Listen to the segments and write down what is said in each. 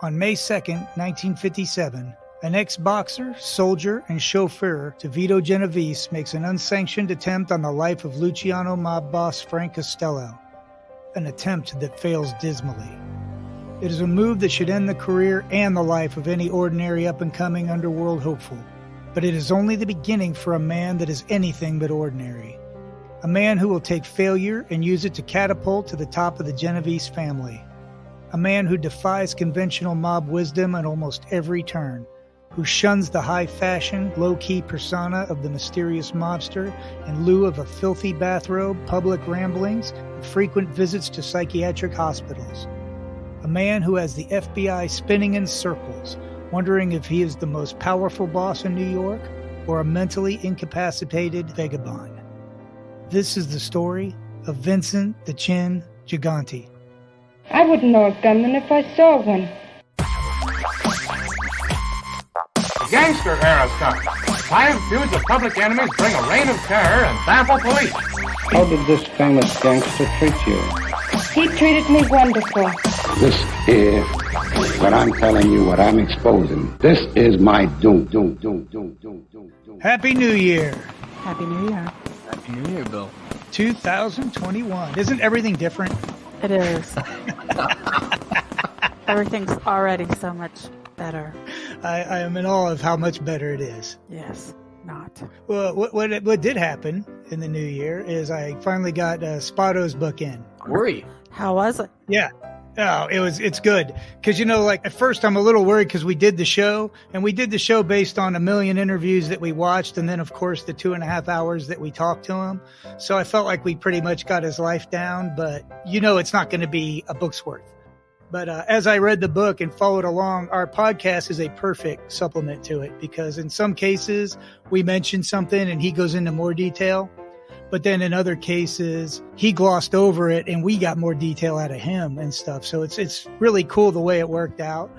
On May 2nd, 1957, an ex-boxer, soldier, and chauffeur, Vito Genovese, makes an unsanctioned attempt on the life of Luciano mob boss Frank Costello, an attempt that fails dismally. It is a move that should end the career and the life of any ordinary up-and-coming underworld hopeful, but it is only the beginning for a man that is anything but ordinary. A man who will take failure and use it to catapult to the top of the Genovese family. A man who defies conventional mob wisdom at almost every turn, who shuns the high-fashion, low-key persona of the mysterious mobster in lieu of a filthy bathrobe, public ramblings, and frequent visits to psychiatric hospitals. A man who has the FBI spinning in circles, wondering if he is the most powerful boss in New York or a mentally incapacitated vagabond. This is the story of Vincent the Chin Gigante. I wouldn't know a gunman if I saw one. The gangster era's coming. 5 feuds of public enemies bring a reign of terror and baffle police. How did this famous gangster treat you? He treated me wonderful. This is what I'm telling you, what I'm exposing. This is my doom. Happy New Year. Happy New Year. Happy New Year, Bill. 2021. Isn't everything different? It is. Everything's already so much better. I am in awe of how much better it is. Yes, not. Well, what did happen in the new year is I finally got Spado's book in. Worry. How was it? Yeah. Oh, it's good. Because, like at first I'm a little worried because we did the show based on 1 million interviews that we watched. And then, of course, the 2.5 hours that we talked to him. So I felt like we pretty much got his life down. But, it's not going to be a book's worth. But as I read the book and followed along, our podcast is a perfect supplement to it. Because in some cases, we mention something and he goes into more detail. But then in other cases, he glossed over it and we got more detail out of him and stuff. So it's really cool the way it worked out.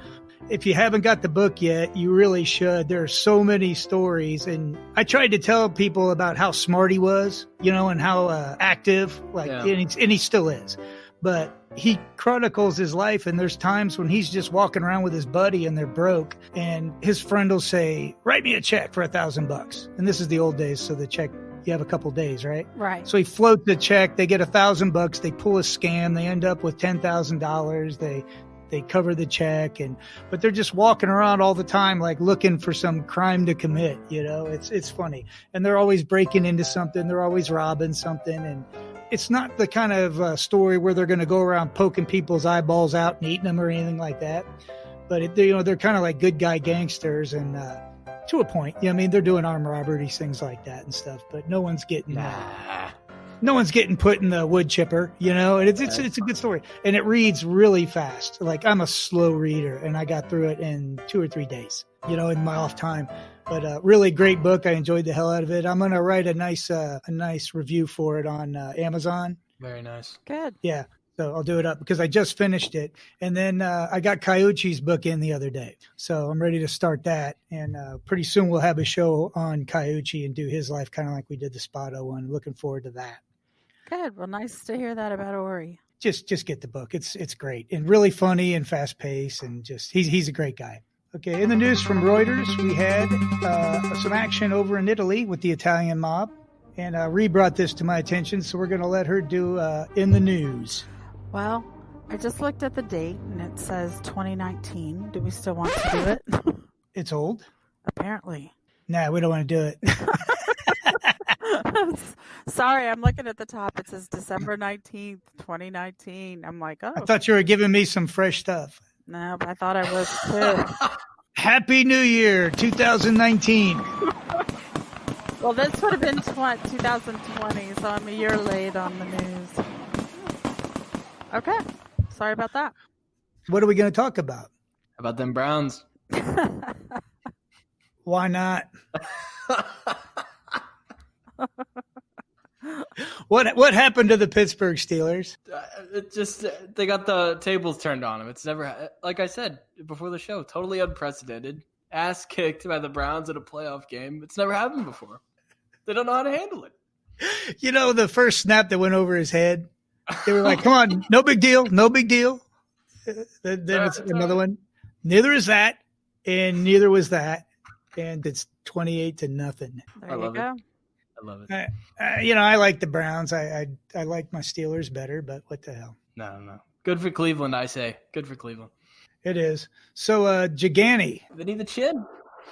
If you haven't got the book yet, you really should. There are so many stories. And I tried to tell people about how smart he was, and how active, and he still is. But he chronicles his life, and there's times when he's just walking around with his buddy and they're broke. And his friend will say, write me a check for $1,000. And this is the old days, so the check, you have a couple days, right? Right. So he floats the check. They get $1,000. They pull a scam. They end up with $10,000. They cover the check, but they're just walking around all the time, like looking for some crime to commit. It's funny, and they're always breaking into something. They're always robbing something, and it's not the kind of story where they're going to go around poking people's eyeballs out and eating them or anything like that. But they're kind of like good guy gangsters, and to a point. They're doing armed robberies, things like that and stuff, but no one's getting put in the wood chipper, and it's a good story. And it reads really fast. Like I'm a slow reader and I got through it in 2 or 3 days, in my off time, but really great book. I enjoyed the hell out of it. I'm going to write a nice review for it on Amazon. Very nice. Good. Yeah. So I'll do it up because I just finished it. And then I got Caucci's book in the other day. So I'm ready to start that. And pretty soon we'll have a show on Caucci and do his life kind of like we did the Spado one. Looking forward to that. Good. Well, nice to hear that about Ori. Just get the book. It's great and really funny and fast paced and just he's a great guy. Okay. In the news from Reuters, we had some action over in Italy with the Italian mob. And Ree brought this to my attention. So we're going to let her do in the news. Well, I just looked at the date, and it says 2019. Do we still want to do it? It's old. Apparently. Nah, we don't want to do it. Sorry, I'm looking at the top. It says December 19th, 2019. I'm like, oh. I thought you were giving me some fresh stuff. No, but I thought I was too. Happy New Year, 2019. Well, this would have been 2020, so I'm a year late on the news. Okay. Sorry about that. What are we going to talk about? How about them Browns? Why not? What happened to the Pittsburgh Steelers? They got the tables turned on them. It's never, like I said before the show, totally unprecedented. Ass kicked by the Browns in a playoff game. It's never happened before. They don't know how to handle it. The first snap that went over his head, they were like, come on, no big deal, no big deal. Then it's another one. Neither is that, and neither was that, and it's 28-0. There you go. I love it. I like the Browns. I like my Steelers better, but what the hell? No. Good for Cleveland, I say. Good for Cleveland. It is. So, Gigante. Vinny the Chin.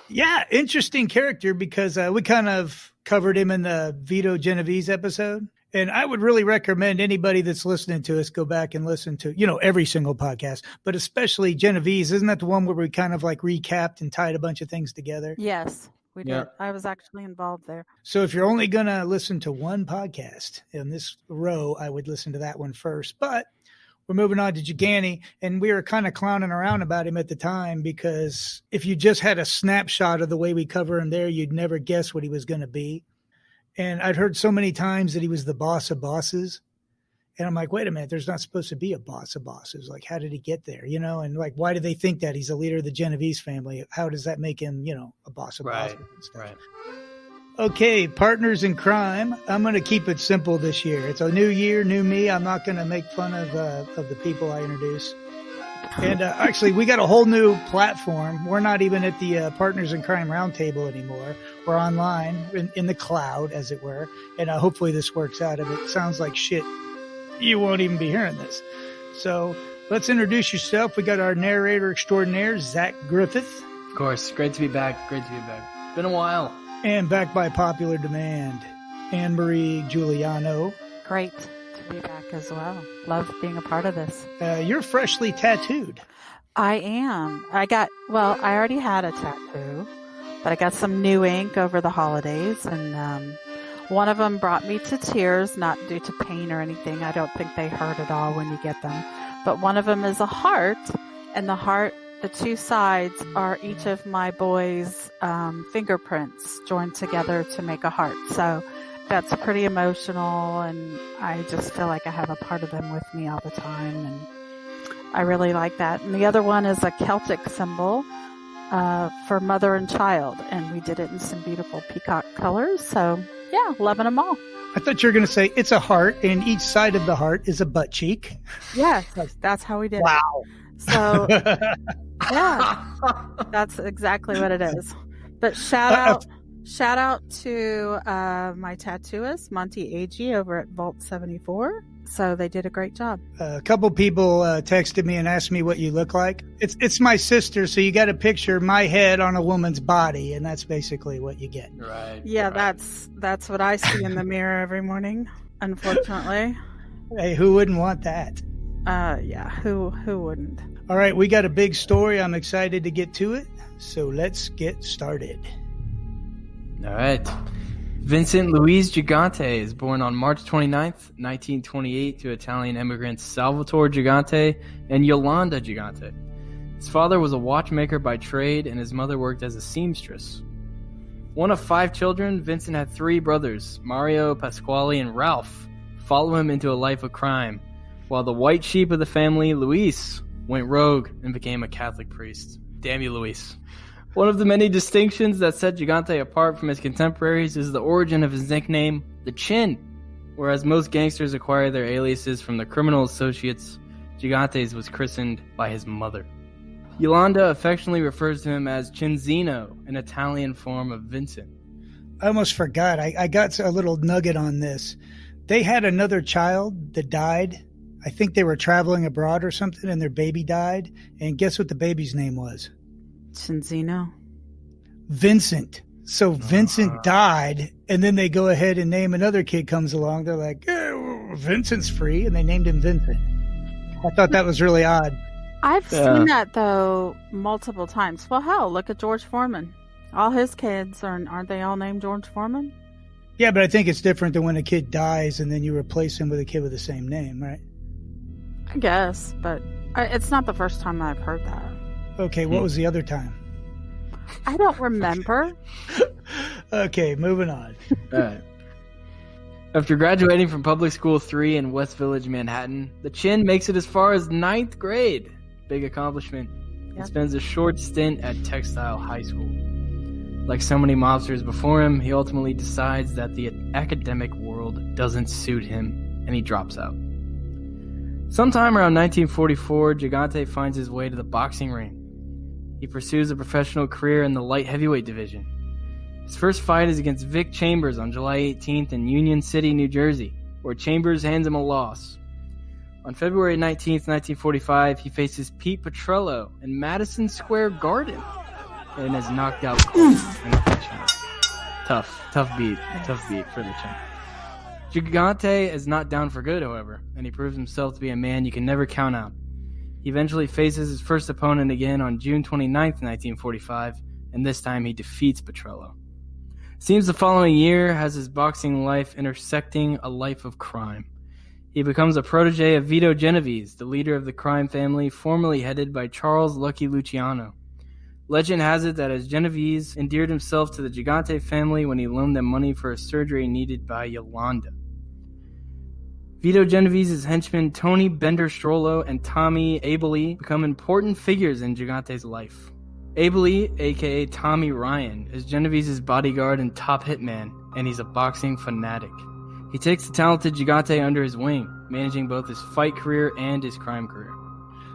Yeah, interesting character because we kind of covered him in the Vito Genovese episode. And I would really recommend anybody that's listening to us go back and listen to, every single podcast, but especially Genovese. Isn't that the one where we kind of like recapped and tied a bunch of things together? Yes, we did. Yeah. I was actually involved there. So if you're only going to listen to one podcast in this row, I would listen to that one first. But we're moving on to Gigante, and we were kind of clowning around about him at the time because if you just had a snapshot of the way we cover him there, you'd never guess what he was going to be. And I'd heard so many times that he was the boss of bosses. And I'm like, wait a minute, there's not supposed to be a boss of bosses. Like, how did he get there? And like, why do they think that he's a leader of the Genovese family? How does that make him, a boss of bosses and stuff? Right. Okay, partners in crime. I'm going to keep it simple this year. It's a new year, new me. I'm not going to make fun of the people I introduce. And actually, we got a whole new platform. We're not even at the Partners in Crime Roundtable anymore. We're online in the cloud, as it were. And hopefully this works out. If it sounds like shit, you won't even be hearing this. So let's introduce yourself. We got our narrator extraordinaire, Zach Griffith. Of course. Great to be back. Been a while. And back by popular demand, Annmarie Juliano. Great to be back as well. Love being a part of this. You're freshly tattooed. I am. I already had a tattoo, but I got some new ink over the holidays, and one of them brought me to tears, not due to pain or anything. I don't think they hurt at all when you get them. But one of them is a heart, and the two sides are each of my boys' fingerprints joined together to make a heart. So that's pretty emotional, and I just feel like I have a part of them with me all the time, and I really like that. And the other one is a Celtic symbol for mother and child, and we did it in some beautiful peacock colors. So yeah, loving them all. I thought you were going to say it's a heart, and each side of the heart is a butt cheek. Yes, that's how we did Wow. it. So yeah, that's exactly what it is. But shout out to my tattooist, Monty Agee, over at Vault 74. So they did a great job. A couple people texted me and asked me what you look like. It's my sister, so you got to picture my head on a woman's body, and that's basically what you get. Right. Yeah, right. that's what I see in the mirror every morning, unfortunately. Hey, who wouldn't want that? Yeah, who wouldn't? All right, we got a big story. I'm excited to get to it, so let's get started. All right. Vincent Luis Gigante is born on March 29th, 1928 to Italian immigrants Salvatore Gigante and Yolanda Gigante. His father was a watchmaker by trade, and his mother worked as a seamstress. One of 5 children, Vincent had 3 brothers, Mario, Pasquale, and Ralph, follow him into a life of crime, while the white sheep of the family, Luis, went rogue and became a Catholic priest. Damn you, Luis. One of the many distinctions that set Gigante apart from his contemporaries is the origin of his nickname, the Chin. Whereas most gangsters acquire their aliases from their criminal associates, Gigante's was christened by his mother. Yolanda affectionately refers to him as Cinzino, an Italian form of Vincent. I almost forgot. I got a little nugget on this. They had another child that died. I think they were traveling abroad or something, and their baby died. And guess what the baby's name was? Cinzino. Vincent. So Vincent died, and then they go ahead and name another kid comes along. They're like, Vincent's free, and they named him Vincent. I thought that was really odd. I've seen that, though, multiple times. Well, hell, look at George Foreman. All his kids, aren't they all named George Foreman? Yeah, but I think it's different than when a kid dies and then you replace him with a kid with the same name, right? I guess, but it's not the first time I've heard that. Okay, what was the other time? I don't remember. Okay, moving on. All right. After graduating from Public School 3 in West Village, Manhattan, the Chin makes it as far as 9th grade. Big accomplishment. Yep. And spends a short stint at Textile High School. Like so many mobsters before him, he ultimately decides that the academic world doesn't suit him, and he drops out. Sometime around 1944, Gigante finds his way to the boxing ring. He pursues a professional career in the light heavyweight division. His first fight is against Vic Chambers on July 18th in Union City, New Jersey, where Chambers hands him a loss. On February 19th, 1945, he faces Pete Petrello in Madison Square Garden and is knocked out cold in the first round. Tough beat for the champ. Gigante is not down for good, however, and he proves himself to be a man you can never count out. He eventually faces his first opponent again on June 29th, 1945, and this time he defeats Petrello. Seems the following year has his boxing life intersecting a life of crime. He becomes a protege of Vito Genovese, the leader of the crime family formerly headed by Charles Lucky Luciano. Legend has it that as Genovese endeared himself to the Gigante family when he loaned them money for a surgery needed by Yolanda. Vito Genovese's henchmen Tony Bender-Strollo and Tommy Abele become important figures in Gigante's life. Abele, aka Tommy Ryan, is Genovese's bodyguard and top hitman, and he's a boxing fanatic. He takes the talented Gigante under his wing, managing both his fight career and his crime career.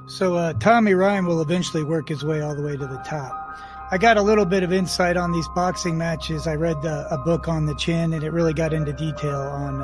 So Tommy Ryan will eventually work his way all the way to the top. I got a little bit of insight on these boxing matches. I read a book on the Chin, and it really got into detail on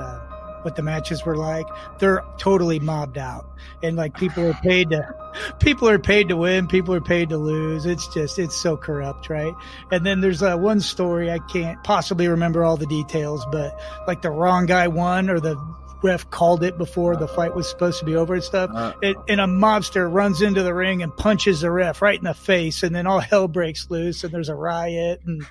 what the matches were like. They're totally mobbed out, and like people are paid to win, people are paid to lose. It's so corrupt, right? And then there's one story, I can't possibly remember all the details, but like the wrong guy won, or the ref called it before the fight was supposed to be over and stuff. And a mobster runs into the ring and punches the ref right in the face, and then all hell breaks loose, and there's a riot, and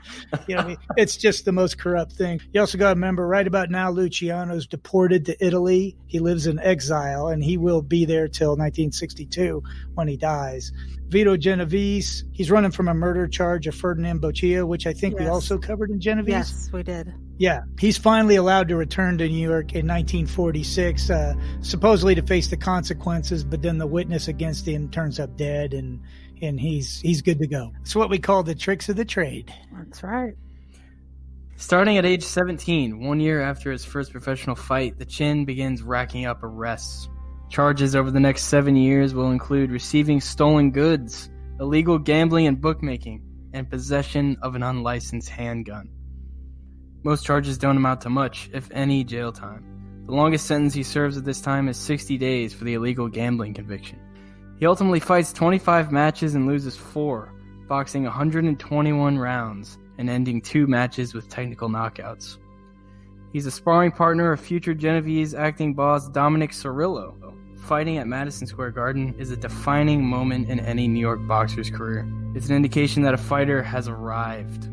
it's just the most corrupt thing. You also got to remember, right about now, Luciano's deported to Italy. He lives in exile, and he will be there till 1962 when he dies. Vito Genovese, he's running from a murder charge of Ferdinand Boccia, which I think we also covered in Genovese. Yes, we did. Yeah, he's finally allowed to return to New York in 1946, supposedly to face the consequences, but then the witness against him turns up dead, and he's good to go. It's what we call the tricks of the trade. That's right. Starting at age 17, 1 year after his first professional fight, the Chin begins racking up arrests. Charges over the next 7 years will include receiving stolen goods, illegal gambling and bookmaking, and possession of an unlicensed handgun. Most charges don't amount to much, if any, jail time. The longest sentence he serves at this time is 60 days for the illegal gambling conviction. He ultimately fights 25 matches and loses 4, boxing 121 rounds and ending 2 matches with technical knockouts. He's a sparring partner of future Genovese acting boss Dominic Cirillo. Fighting at Madison Square Garden is a defining moment in any New York boxer's career. It's an indication that a fighter has arrived.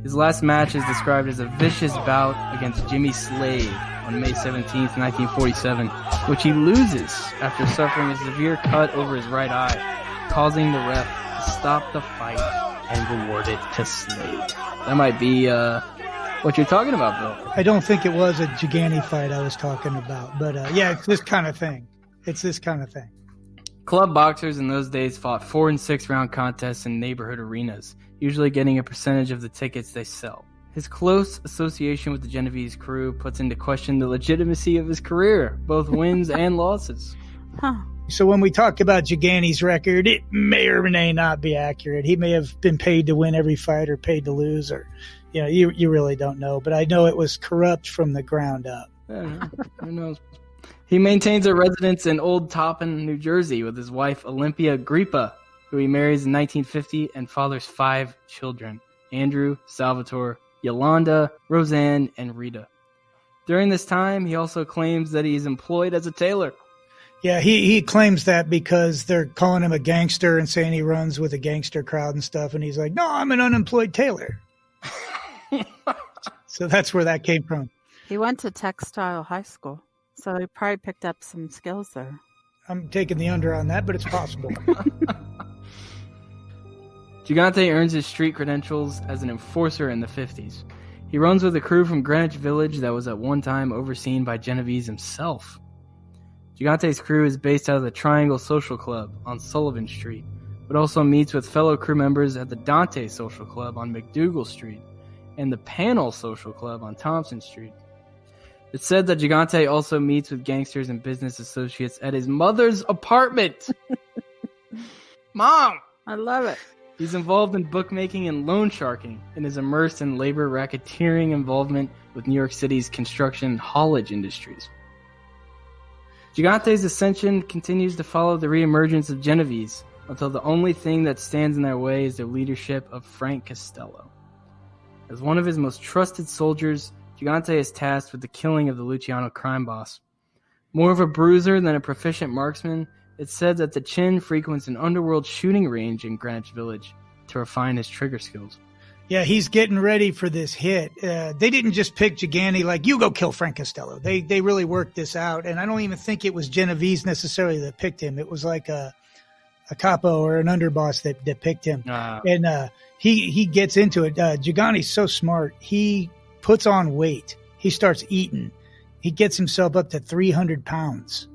His last match is described as a vicious bout against Jimmy Slade on May 17, 1947, which he loses after suffering a severe cut over his right eye, causing the ref to stop the fight and reward it to Slade. That might be what you're talking about, Bill. I don't think it was a Gigante fight I was talking about, but yeah, it's this kind of thing. Club boxers in those days fought 4 and 6 round contests in neighborhood arenas, usually getting a percentage of the tickets they sell. His close association with the Genovese crew puts into question the legitimacy of his career, both wins and losses. So when we talk about Gigante's record, it may or may not be accurate. He may have been paid to win every fight or paid to lose, or you really don't know. But I know it was corrupt from the ground up. Who knows? He maintains a residence in Old Toppin, New Jersey, with his wife Olympia Grippa, who he marries in 1950 and fathers 5 children: Andrew, Salvatore, Yolanda, Roseanne, and Rita. During this time, he also claims that he's employed as a tailor. Yeah, he claims that because they're calling him a gangster and saying he runs with a gangster crowd and stuff, and he's like, no, I'm an unemployed tailor. So that's where that came from. He went to textile high school, so he probably picked up some skills there. I'm taking the under on that, but it's possible. Gigante earns his street credentials as an enforcer in the 50s. He runs with a crew from Greenwich Village that was at one time overseen by Genovese himself. Gigante's crew is based out of the Triangle Social Club on Sullivan Street, but also meets with fellow crew members at the Dante Social Club on McDougal Street and the Panel Social Club on Thompson Street. It's said that Gigante also meets with gangsters and business associates at his mother's apartment. Mom! I love it. He's involved in bookmaking and loan sharking and is immersed in labor racketeering involvement with New York City's construction and haulage industries. Gigante's ascension continues to follow the reemergence of Genovese until the only thing that stands in their way is the leadership of Frank Costello. As one of his most trusted soldiers, Gigante is tasked with the killing of the Luciano crime boss. More of a bruiser than a proficient marksman, it's said that the Chin frequents an underworld shooting range in Greenwich Village to refine his trigger skills. Yeah, he's getting ready for this hit. They didn't just pick Gigante like, you go kill Frank Costello. They really worked this out, and I don't even think it was Genovese necessarily that picked him. It was like a capo or an underboss that picked him. And he gets into it. Gigante's so smart. He puts on weight. He starts eating. He gets himself up to 300 pounds,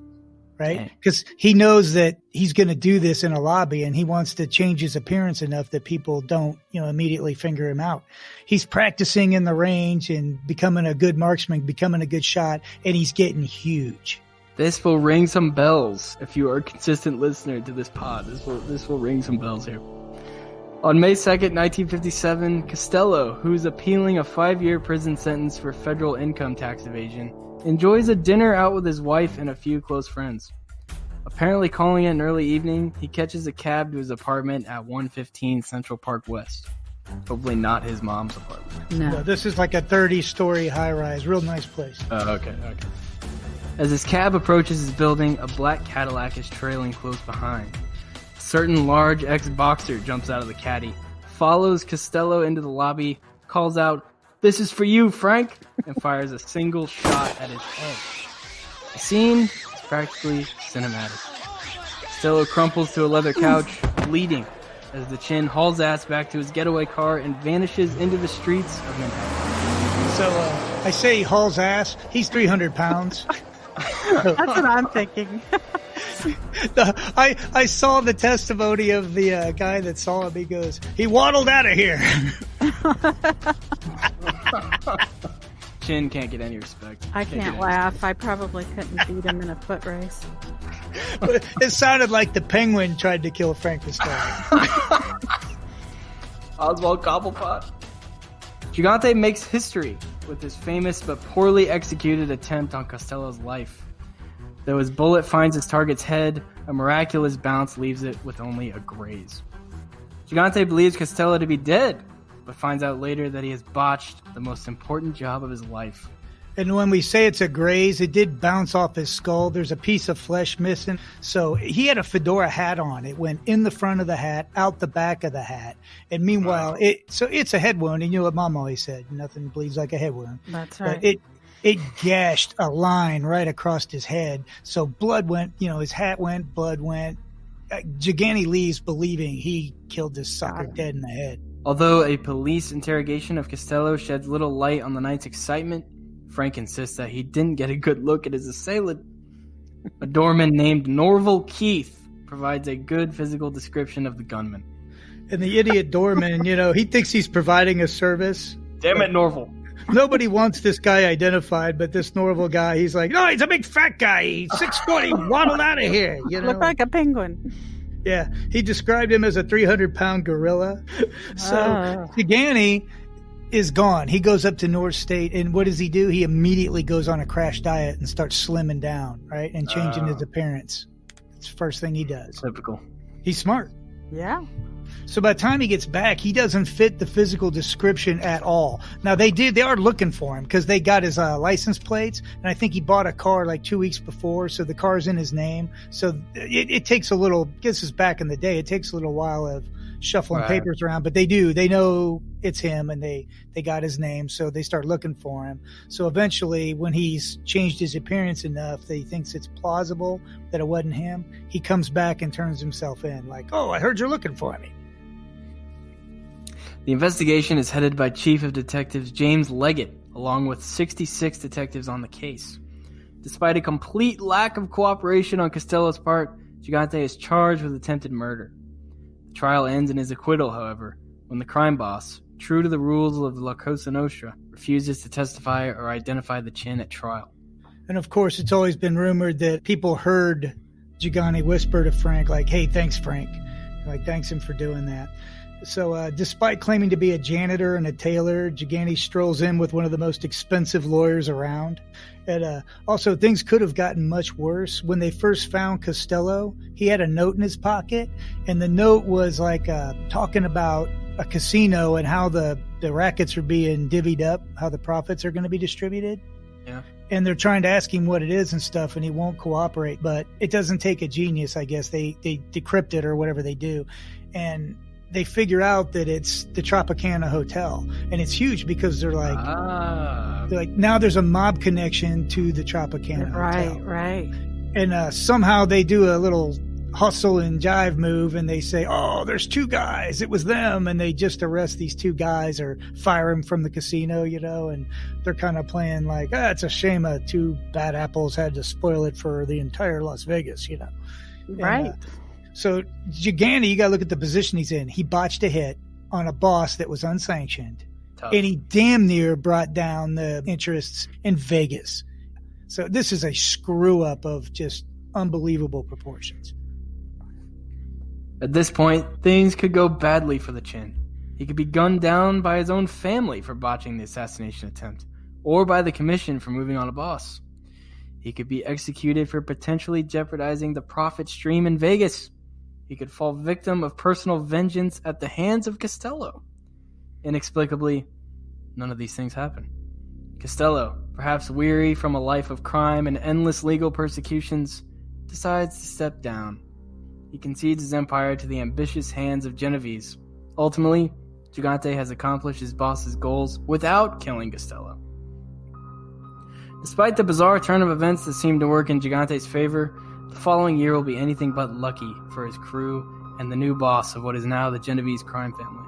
right? Because he knows that he's going to do this in a lobby, and he wants to change his appearance enough that people don't, immediately finger him out. He's practicing in the range and becoming a good marksman, becoming a good shot, and he's getting huge. This will ring some bells if you are a consistent listener to this pod. This will ring some bells here. On May 2nd, 1957, Costello, who's appealing a 5-year prison sentence for federal income tax evasion, enjoys a dinner out with his wife and a few close friends. Apparently calling it an early evening, he catches a cab to his apartment at 115 Central Park West. Hopefully not his mom's apartment. No, this is like a 30-story high-rise. Real nice place. Oh, okay. As his cab approaches his building, a black Cadillac is trailing close behind. A certain large ex-boxer jumps out of the caddy, follows Costello into the lobby, calls out, "This is for you, Frank," and fires a single shot at his head. The scene is practically cinematic. Costello crumples to a leather couch, bleeding, as the Chin hauls ass back to his getaway car and vanishes into the streets of Manhattan. So I say he hauls ass. He's 300 pounds. That's what I'm thinking. I saw the testimony of the guy that saw him. He goes, he waddled out of here. Chin can't get any respect. I can't laugh. I probably couldn't beat him in a foot race. It sounded like the Penguin tried to kill Frank Costello. Oswald Cobblepot. Gigante makes history with his famous but poorly executed attempt on Costello's life. Though his bullet finds his target's head, a miraculous bounce leaves it with only a graze. Gigante believes Costello to be dead, but finds out later that he has botched the most important job of his life. And when we say it's a graze, it did bounce off his skull. There's a piece of flesh missing. So he had a fedora hat on. It went in the front of the hat, out the back of the hat. And meanwhile, it's a head wound. And you know what Mom always said, nothing bleeds like a head wound. That's right. But it gashed a line right across his head. So blood went, his hat went, blood went. Gigante leaves believing he killed this sucker dead in the head. Although a police interrogation of Costello sheds little light on the night's excitement, Frank insists that he didn't get a good look at his assailant. A doorman named Norval Keith provides a good physical description of the gunman. And the idiot doorman, he thinks he's providing a service. Damn it, Norval. Nobody wants this guy identified, but this Norval guy, he's like, no, he's a big fat guy. He's 6'4", he waddled out of here. Look like a penguin. Yeah, he described him as a 300-pound gorilla. So Gigante is gone. He goes up to North State, and what does he do? He immediately goes on a crash diet and starts slimming down, right, and changing his appearance. It's the first thing he does. Typical. He's smart. Yeah. So by the time he gets back, he doesn't fit the physical description at all. Now they are looking for him because they got his license plates, and I think he bought a car like 2 weeks before, so the car's in his name. So it takes a little. This is back in the day. It takes a little while of shuffling papers around, but they know it's him, and they got his name, so they start looking for him. So eventually, when he's changed his appearance enough that he thinks it's plausible that it wasn't him, he comes back and turns himself in, like, "Oh, I heard you're looking for me." The investigation is headed by Chief of Detectives James Leggett, along with 66 detectives on the case. Despite a complete lack of cooperation on Costello's part, Gigante is charged with attempted murder. The trial ends in his acquittal, however, when the crime boss, true to the rules of La Cosa Nostra, refuses to testify or identify the Chin at trial. And of course, it's always been rumored that people heard Gigante whisper to Frank, like, "Hey, thanks, Frank." Like, thanks him for doing that. So despite claiming to be a janitor and a tailor, Gigante strolls in with one of the most expensive lawyers around. And also, things could have gotten much worse. When they first found Costello, he had a note in his pocket, and the note was like talking about a casino and how the rackets are being divvied up, how the profits are going to be distributed. Yeah. And they're trying to ask him what it is and stuff, and he won't cooperate. But it doesn't take a genius, I guess. They decrypt it or whatever they do. And they figure out that it's the Tropicana Hotel. And it's huge because they're like, now there's a mob connection to the Tropicana Hotel. Right. And somehow they do a little hustle and jive move, and they say, oh, there's two guys. It was them. And they just arrest these two guys or fire them from the casino, and they're kind of playing like, it's a shame two bad apples had to spoil it for the entire Las Vegas, Right. And, so Gigante, you got to look at the position he's in. He botched a hit on a boss that was unsanctioned. Tough. And he damn near brought down the interests in Vegas. So this is a screw up of just unbelievable proportions. At this point, things could go badly for the Chin. He could be gunned down by his own family for botching the assassination attempt, or by the commission for moving on a boss. He could be executed for potentially jeopardizing the profit stream in Vegas. He could fall victim of personal vengeance at the hands of Costello. Inexplicably, none of these things happen. Costello, perhaps weary from a life of crime and endless legal persecutions, decides to step down. He concedes his empire to the ambitious hands of Genovese. Ultimately, Gigante has accomplished his boss's goals without killing Costello. Despite the bizarre turn of events that seem to work in Gigante's favor, the following year will be anything but lucky for his crew and the new boss of what is now the Genovese crime family.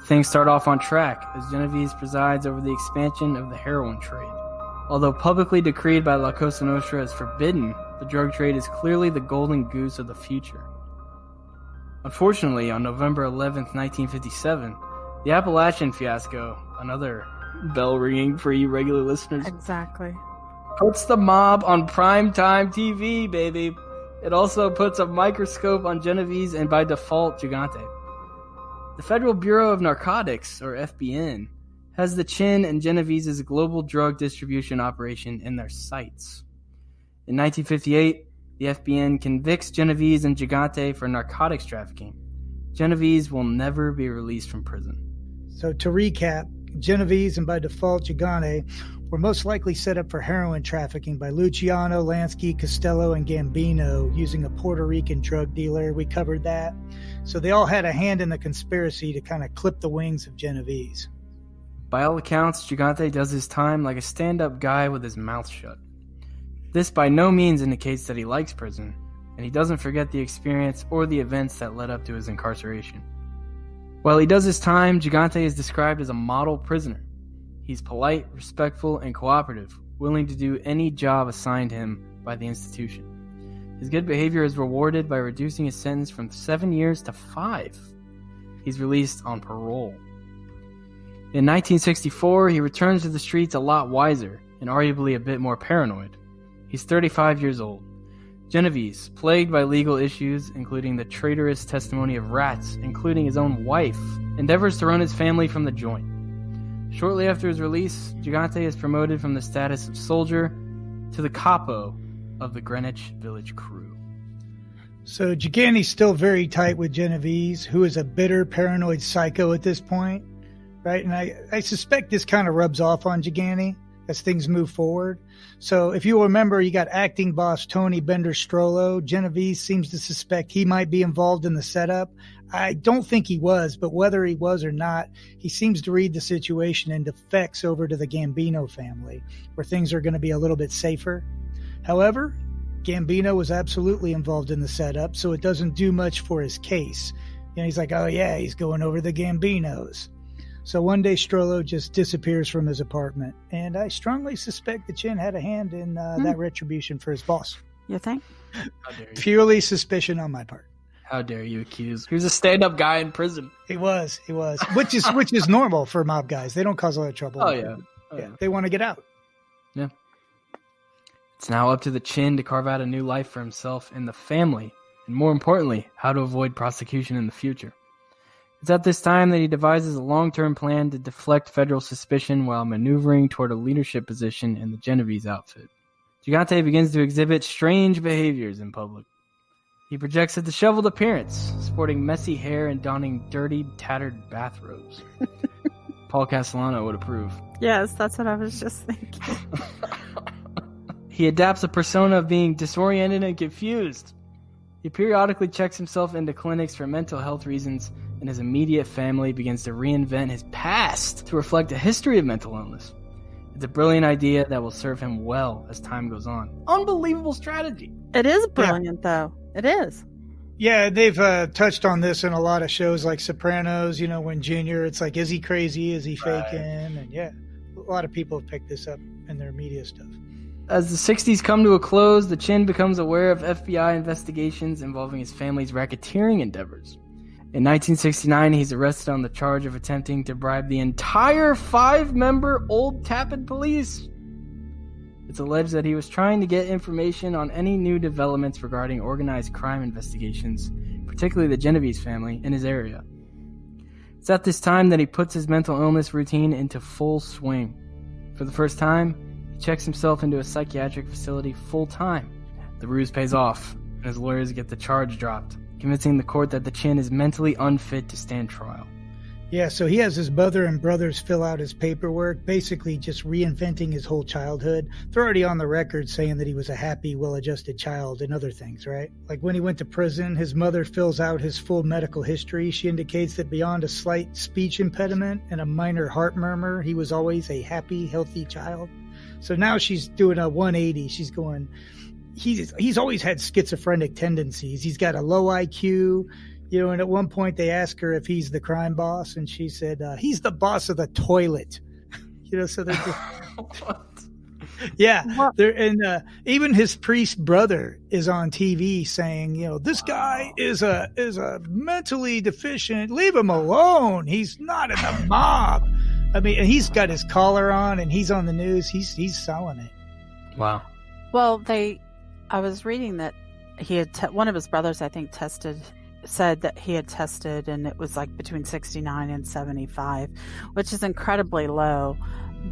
Things start off on track as Genovese presides over the expansion of the heroin trade. Although publicly decreed by La Cosa Nostra as forbidden, the drug trade is clearly the golden goose of the future. Unfortunately, on November 11th, 1957, the Appalachian fiasco, another bell ringing for you regular listeners, Exactly. puts the mob on primetime TV, baby. It also puts a microscope on Genovese and by default Gigante. The Federal Bureau of Narcotics, or FBN, has the Chin and Genovese's global drug distribution operation in their sights. In 1958, the FBN convicts Genovese and Gigante for narcotics trafficking. Genovese will never be released from prison. So to recap, Genovese and by default Gigante were most likely set up for heroin trafficking by Luciano, Lansky, Costello, and Gambino using a Puerto Rican drug dealer. We covered that. So they all had a hand in the conspiracy to kind of clip the wings of Genovese. By all accounts, Gigante does his time like a stand-up guy with his mouth shut. This by no means indicates that he likes prison, and he doesn't forget the experience or the events that led up to his incarceration. While he does his time, Gigante is described as a model prisoner. He's polite, respectful, and cooperative, willing to do any job assigned him by the institution. His good behavior is rewarded by reducing his sentence from 7 years to 5. He's released on parole. In 1964, he returns to the streets a lot wiser and arguably a bit more paranoid. He's 35 years old. Genovese, plagued by legal issues, including the traitorous testimony of rats, including his own wife, endeavors to run his family from the joint. Shortly after his release, Gigante is promoted from the status of soldier to the capo of the Greenwich Village crew. So Gigante's still very tight with Genovese, who is a bitter, paranoid psycho at this point, right? And I suspect this kind of rubs off on Gigante as things move forward. So if you remember, you got acting boss Tony Bender-Strollo. Genovese seems to suspect he might be involved in the setup. I don't think he was, but whether he was or not, he seems to read the situation and defects over to the Gambino family, where things are going to be a little bit safer. However, Gambino was absolutely involved in the setup, so it doesn't do much for his case. He's like, oh yeah, he's going over the Gambinos. So one day Strollo just disappears from his apartment, and I strongly suspect the Chin had a hand in that retribution for his boss. You think? How dare you? Purely suspicion on my part. How dare you accuse? He was a stand-up guy in prison. He was, which is normal for mob guys. They don't cause a lot of trouble. Oh yeah. They want to get out. Yeah. It's now up to the Chin to carve out a new life for himself and the family, and more importantly, how to avoid prosecution in the future. It's at this time that he devises a long-term plan to deflect federal suspicion while maneuvering toward a leadership position in the Genovese outfit. Gigante begins to exhibit strange behaviors in public. He projects a disheveled appearance, sporting messy hair and donning dirty, tattered bathrobes. Paul Castellano would approve. Yes, that's what I was just thinking. He adapts a persona of being disoriented and confused. He periodically checks himself into clinics for mental health reasons, and his immediate family begins to reinvent his past to reflect a history of mental illness. It's a brilliant idea that will serve him well as time goes on. Unbelievable strategy. It is brilliant, though. It is. Yeah, they've touched on this in a lot of shows like Sopranos, when Junior, it's like, is he crazy? Is he faking? And yeah, a lot of people have picked this up in their media stuff. As the 60s come to a close, the Chin becomes aware of FBI investigations involving his family's racketeering endeavors. In 1969, he's arrested on the charge of attempting to bribe the entire 5-member Old Tappan Police. It's alleged that he was trying to get information on any new developments regarding organized crime investigations, particularly the Genovese family, in his area. It's at this time that he puts his mental illness routine into full swing. For the first time, he checks himself into a psychiatric facility full-time. The ruse pays off, and his lawyers get the charge dropped, convincing the court that the Chin is mentally unfit to stand trial. Yeah, so he has his mother and brothers fill out his paperwork, basically just reinventing his whole childhood. They're already on the record saying that he was a happy, well-adjusted child and other things, right? Like when he went to prison, his mother fills out his full medical history. She indicates that beyond a slight speech impediment and a minor heart murmur, he was always a happy, healthy child. So now she's doing a 180. She's going, he's always had schizophrenic tendencies. He's got a low IQ. And at one point they ask her if he's the crime boss, and she said, he's the boss of the toilet. So they're just... What? Yeah. And even his priest brother is on TV saying, this guy is a mentally deficient. Leave him alone. He's not in the mob. I mean, and he's got his collar on and he's on the news. He's selling it. Wow. Well, I was reading that he had one of his brothers, I think, said that he had tested, and it was like between 69 and 75, which is incredibly low.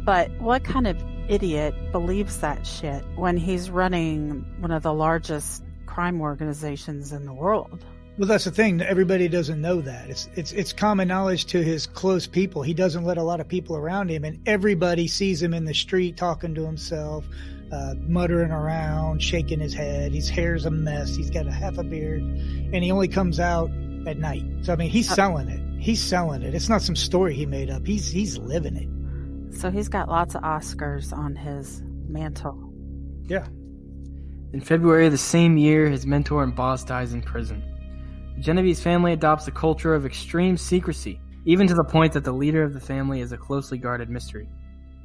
But what kind of idiot believes that shit when he's running one of the largest crime organizations in the world? Well, that's the thing. Everybody doesn't know that. It's common knowledge to his close people. He doesn't let a lot of people around him, and everybody sees him in the street talking to himself, muttering around, shaking his head. His hair's a mess. He's got a half a beard, and he only comes out at night. So, I mean, he's selling it. He's selling it. It's not some story he made up. He's living it. So he's got lots of Oscars on his mantle. Yeah. In February of the same year, his mentor and boss dies in prison. The Genovese family adopts a culture of extreme secrecy, even to the point that the leader of the family is a closely guarded mystery.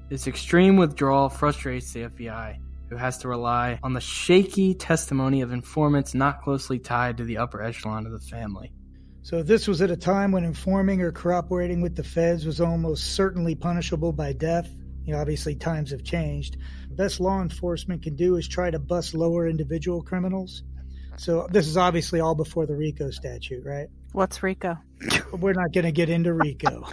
This extreme withdrawal frustrates the FBI, who has to rely on the shaky testimony of informants not closely tied to the upper echelon of the family. So this was at a time when informing or cooperating with the feds was almost certainly punishable by death. Obviously times have changed. The best law enforcement can do is try to bust lower individual criminals. So this is obviously all before the RICO statute, right? What's RICO? We're not going to get into RICO.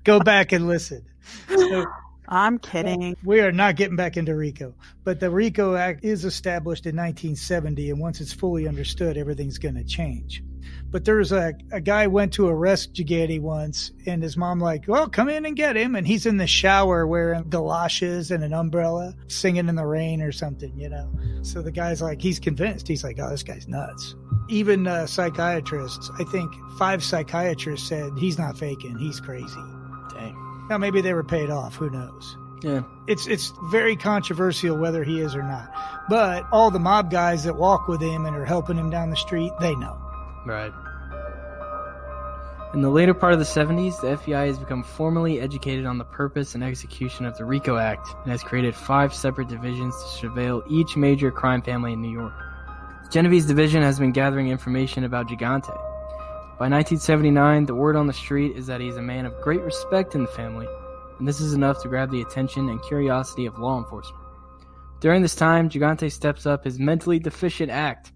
Go back and listen. So, I'm kidding. We are not getting back into RICO. But the RICO Act is established in 1970, and once it's fully understood, everything's going to change. But there's a guy went to arrest Gigante once, and his mom like, well, come in and get him. And he's in the shower wearing galoshes and an umbrella, singing in the rain or something, So the guy's like, he's convinced. He's like, oh, this guy's nuts. Even psychiatrists, I think 5 psychiatrists said he's not faking. He's crazy. Dang. Now, maybe they were paid off. Who knows? Yeah. It's very controversial whether he is or not. But all the mob guys that walk with him and are helping him down the street, they know. Right. In the later part of the 70s, the FBI has become formally educated on the purpose and execution of the RICO Act and has created 5 separate divisions to surveil each major crime family in New York. The Genovese division has been gathering information about Gigante. By 1979, the word on the street is that he's a man of great respect in the family, and this is enough to grab the attention and curiosity of law enforcement. During this time, Gigante steps up his mentally deficient act,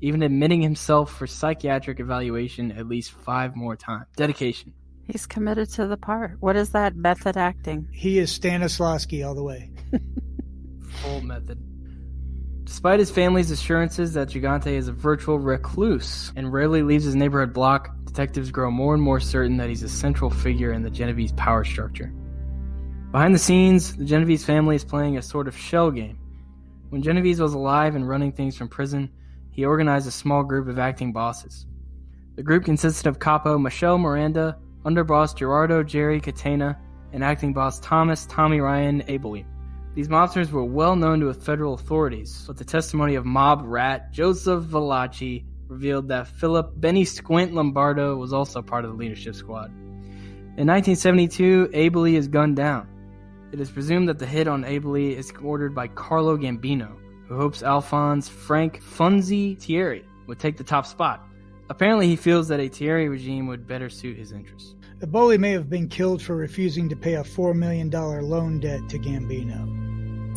even admitting himself for psychiatric evaluation at least 5 more times. Dedication. He's committed to the part. What is that? Method acting. He is Stanislavski all the way. Full method. Despite his family's assurances that Gigante is a virtual recluse and rarely leaves his neighborhood block, detectives grow more and more certain that he's a central figure in the Genovese power structure. Behind the scenes, the Genovese family is playing a sort of shell game. When Genovese was alive and running things from prison, he organized a small group of acting bosses. The group consisted of Capo Michelle Miranda, underboss Gerardo Jerry Catena, and acting boss Tommy Ryan Abele. These mobsters were well known to federal authorities, but the testimony of mob rat Joseph Valachi revealed that Philip Benny Squint Lombardo was also part of the leadership squad. In 1972, Abele is gunned down. It is presumed that the hit on Abele is ordered by Carlo Gambino, who hopes Alphonse Frank Funzi Thierry would take the top spot. Apparently, he feels that a Thierry regime would better suit his interests. Abele may have been killed for refusing to pay a $4 million loan debt to Gambino.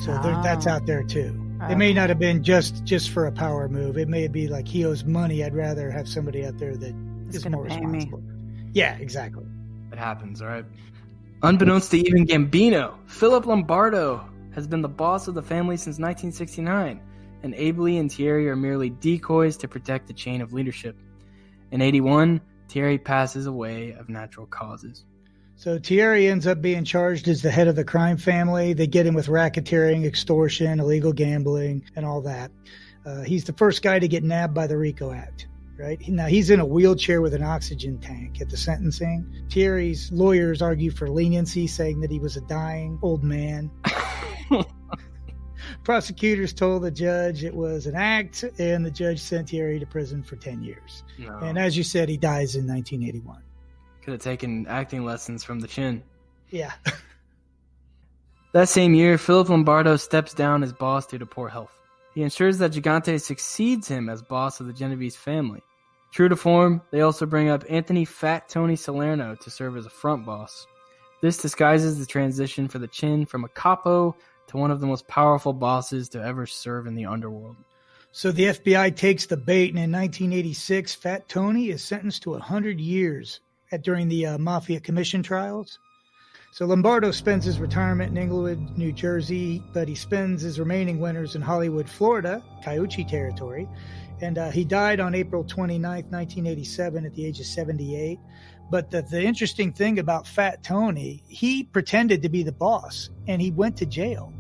So that's out there too. It may not have been just for a power move. It may be like he owes money. I'd rather have somebody out there that is more responsible. Yeah, exactly. It happens, all right? Unbeknownst to even Gambino, Philip Lombardo has been the boss of the family since 1969, and Abele and Thierry are merely decoys to protect the chain of leadership. In 1981, Thierry passes away of natural causes. So Thierry ends up being charged as the head of the crime family. They get him with racketeering, extortion, illegal gambling, and all that. He's the first guy to get nabbed by the RICO Act, right? Now, he's in a wheelchair with an oxygen tank at the sentencing. Thierry's lawyers argue for leniency, saying that he was a dying old man. Prosecutors told the judge it was an act, and the judge sent Thierry to prison for 10 years. No. And as you said, he dies in 1981. Could have taken acting lessons from the Chin. Yeah. That same year, Philip Lombardo steps down as boss due to poor health. He ensures that Gigante succeeds him as boss of the Genovese family. True to form, they also bring up Anthony Fat Tony Salerno to serve as a front boss. This disguises the transition for the Chin from a capo to one of the most powerful bosses to ever serve in the underworld. So the FBI takes the bait, and in 1986, Fat Tony is sentenced to 100 years during the Mafia Commission trials. So Lombardo spends his retirement in Inglewood, New Jersey, but he spends his remaining winters in Hollywood, Florida, Caucci territory. And he died on April 29th, 1987 at the age of 78. But the interesting thing about Fat Tony, he pretended to be the boss, and he went to jail.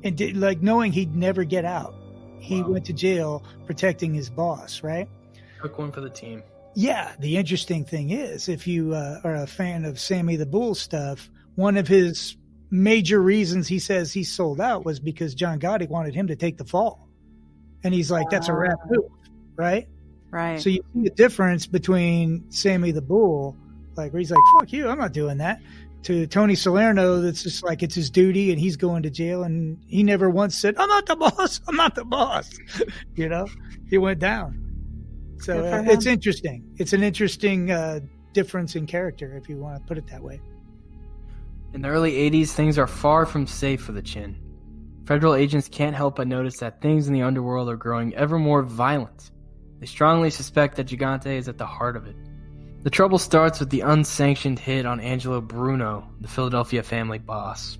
And knowing he'd never get out. He went to jail protecting his boss, right? Took one for the team. Yeah, the interesting thing is, if you are a fan of Sammy the Bull stuff, one of his major reasons he says he sold out was because John Gotti wanted him to take the fall. And he's like, that's a rap move, right? Right. So you see the difference between Sammy the Bull, like where he's like, fuck you, I'm not doing that, to Tony Salerno that's just like it's his duty and he's going to jail, and he never once said, I'm not the boss, I'm not the boss. You know, he went down. So it's interesting. It's an interesting difference in character, if you want to put it that way. In the early 80s, things are far from safe for the Chin. Federal agents can't help but notice that things in the underworld are growing ever more violent. They strongly suspect that Gigante is at the heart of it. The trouble starts with the unsanctioned hit on Angelo Bruno, the Philadelphia family boss.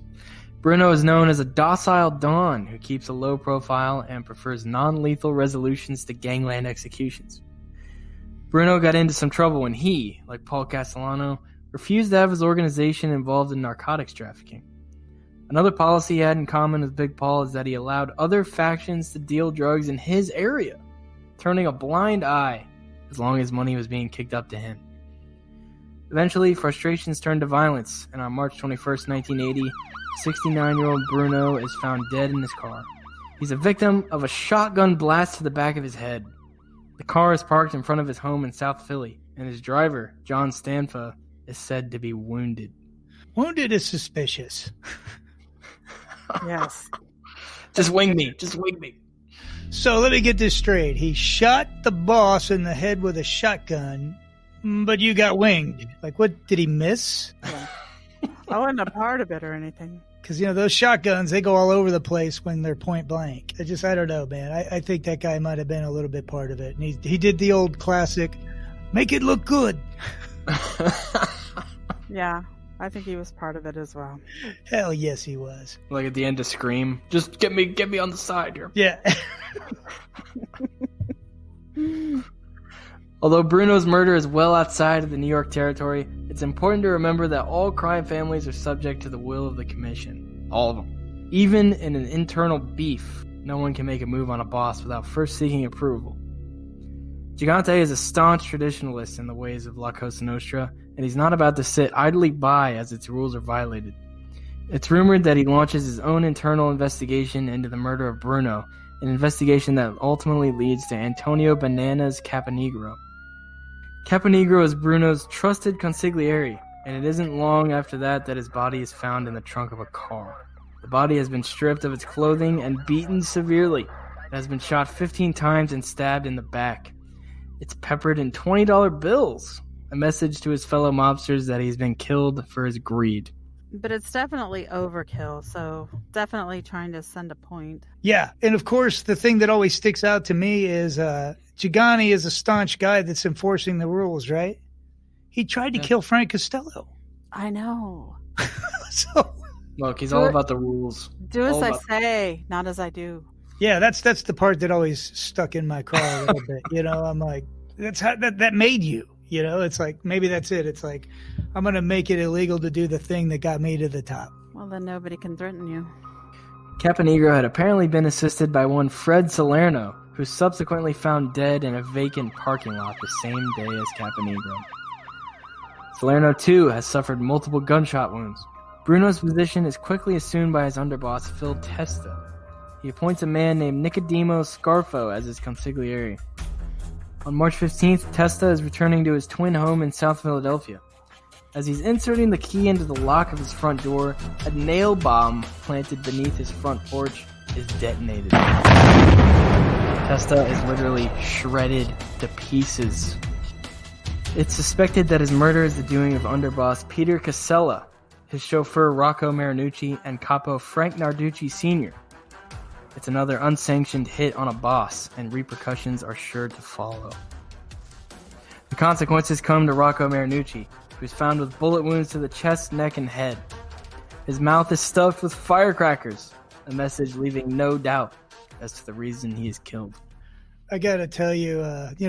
Bruno is known as a docile Don who keeps a low profile and prefers non-lethal resolutions to gangland executions. Bruno got into some trouble when he, like Paul Castellano, refused to have his organization involved in narcotics trafficking. Another policy he had in common with Big Paul is that he allowed other factions to deal drugs in his area, turning a blind eye as long as money was being kicked up to him. Eventually, frustrations turned to violence, and on March 21st, 1980, 69-year-old Bruno is found dead in his car. He's a victim of a shotgun blast to the back of his head. The car is parked in front of his home in South Philly, and his driver, John Stanfa, is said to be wounded. Wounded is suspicious. Yes. Just wing me. Just wing me. So let me get this straight. He shot the boss in the head with a shotgun, but you got winged. Like, what, did he miss? Yeah. I wasn't a part of it or anything. Because, those shotguns, they go all over the place when they're point blank. I don't know, man. I think that guy might have been a little bit part of it. And he did the old classic, make it look good. Yeah, I think he was part of it as well. Hell yes, he was. Like at the end of Scream, just get me on the side here. Yeah. Although Bruno's murder is well outside of the New York territory, it's important to remember that all crime families are subject to the will of the commission. All of them. Even in an internal beef, no one can make a move on a boss without first seeking approval. Gigante is a staunch traditionalist in the ways of La Cosa Nostra, and he's not about to sit idly by as its rules are violated. It's rumored that he launches his own internal investigation into the murder of Bruno, an investigation that ultimately leads to Antonio Bananas Caponegro. Caponegro is Bruno's trusted consigliere, and it isn't long after that his body is found in the trunk of a car. The body has been stripped of its clothing and beaten severely. It has been shot 15 times and stabbed in the back. It's peppered in $20 bills, a message to his fellow mobsters that he's been killed for his greed. But it's definitely overkill, so definitely trying to send a point. Yeah, and of course, the thing that always sticks out to me is Gigante is a staunch guy that's enforcing the rules, right? He tried to kill Frank Costello. I know. So look, he's all about the rules. Do as I say, not as I do. Yeah, that's the part that always stuck in my craw a little bit. I'm like, that's how that made you. It's like, maybe that's it. It's like, I'm going to make it illegal to do the thing that got me to the top. Well, then nobody can threaten you. Caponegro had apparently been assisted by one Fred Salerno, who subsequently found dead in a vacant parking lot the same day as Caponegro. Salerno, too, has suffered multiple gunshot wounds. Bruno's position is quickly assumed by his underboss, Phil Testa. He appoints a man named Nicodemo Scarfo as his consigliere. On March 15th, Testa is returning to his twin home in South Philadelphia. As he's inserting the key into the lock of his front door, a nail bomb planted beneath his front porch is detonated. Testa is literally shredded to pieces. It's suspected that his murder is the doing of underboss Peter Casella, his chauffeur Rocco Marinucci, and capo Frank Narducci Sr. It's another unsanctioned hit on a boss, and repercussions are sure to follow. The consequences come to Rocco Marinucci, who's found with bullet wounds to the chest, neck, and head. His mouth is stuffed with firecrackers, a message leaving no doubt as to the reason he is killed. I gotta tell you,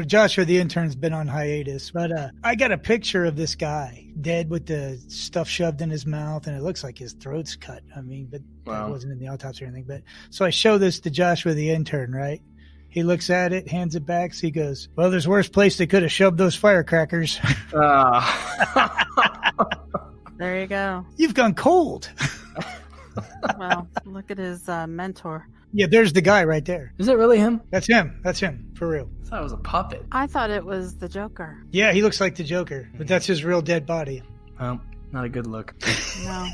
Joshua the intern's been on hiatus, but I got a picture of this guy dead with the stuff shoved in his mouth, and it looks like his throat's cut. But that wasn't in the autopsy or anything. But so I show this to Joshua the intern, right? He looks at it, hands it back. So he goes, "Well, there's worse place they could have shoved those firecrackers." There you go. You've gone cold. Well, look at his mentor. Yeah, there's the guy right there. Is it really him? That's him. That's him, for real. I thought it was a puppet. I thought it was the Joker. Yeah, he looks like the Joker, but that's his real dead body. Well, not a good look. No.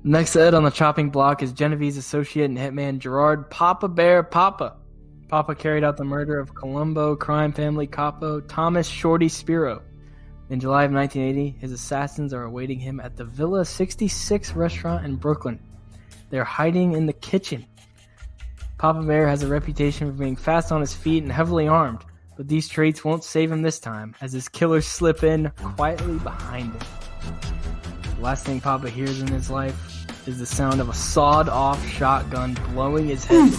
Next Ed on the chopping block is Genevieve's associate and hitman Gerard Papa Bear Papa. Papa carried out the murder of Colombo crime family capo Thomas Shorty Spiro. In July of 1980, his assassins are awaiting him at the Villa 66 restaurant in Brooklyn. They're hiding in the kitchen. Papa Bear has a reputation for being fast on his feet and heavily armed, but these traits won't save him this time, as his killers slip in quietly behind him. The last thing Papa hears in his life is the sound of a sawed-off shotgun blowing his head.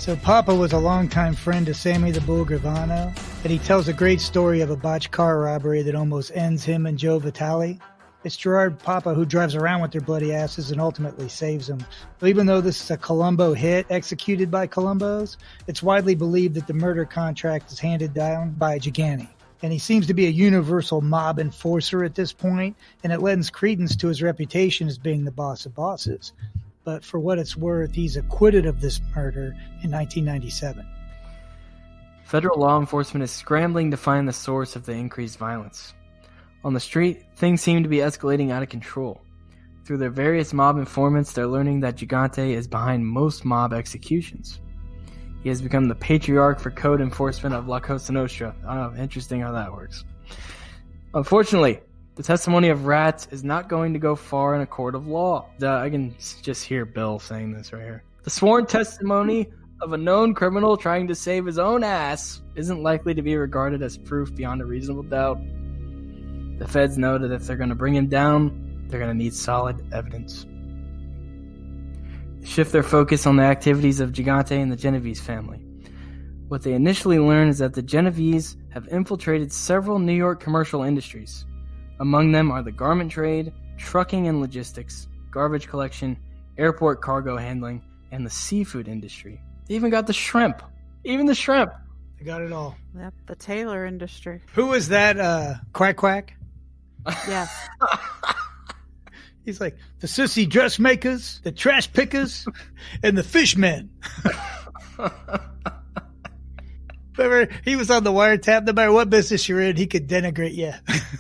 So Papa was a longtime friend of Sammy the Bull Gravano, and he tells a great story of a botched car robbery that almost ends him and Joe Vitale. It's Gerard Papa who drives around with their bloody asses and ultimately saves them. But even though this is a Colombo hit executed by Colombos, it's widely believed that the murder contract is handed down by Gigante. And he seems to be a universal mob enforcer at this point, and it lends credence to his reputation as being the boss of bosses. But for what it's worth, he's acquitted of this murder in 1997. Federal law enforcement is scrambling to find the source of the increased violence. On the street, things seem to be escalating out of control. Through their various mob informants, they're learning that Gigante is behind most mob executions. He has become the patriarch for code enforcement of La Cosa Nostra. Interesting how that works. Unfortunately, The testimony of rats is not going to go far in a court of law. I can just hear Bill saying this right here. The sworn testimony of a known criminal trying to save his own ass isn't likely to be regarded as proof beyond a reasonable doubt. The feds know that if they're going to bring him down, they're going to need solid evidence. They shift their focus on the activities of Gigante and the Genovese family. What they initially learn is that the Genovese have infiltrated several New York commercial industries. Among them are the garment trade, trucking and logistics, garbage collection, airport cargo handling, and the seafood industry. They even got the shrimp. Even the shrimp. They got it all. Yep, the tailor industry. Who was that? Quack Quack? Yes. He's like, the sissy dressmakers, the trash pickers, and the fishmen. Remember, he was on the wiretap. No matter what business you're in, he could denigrate you.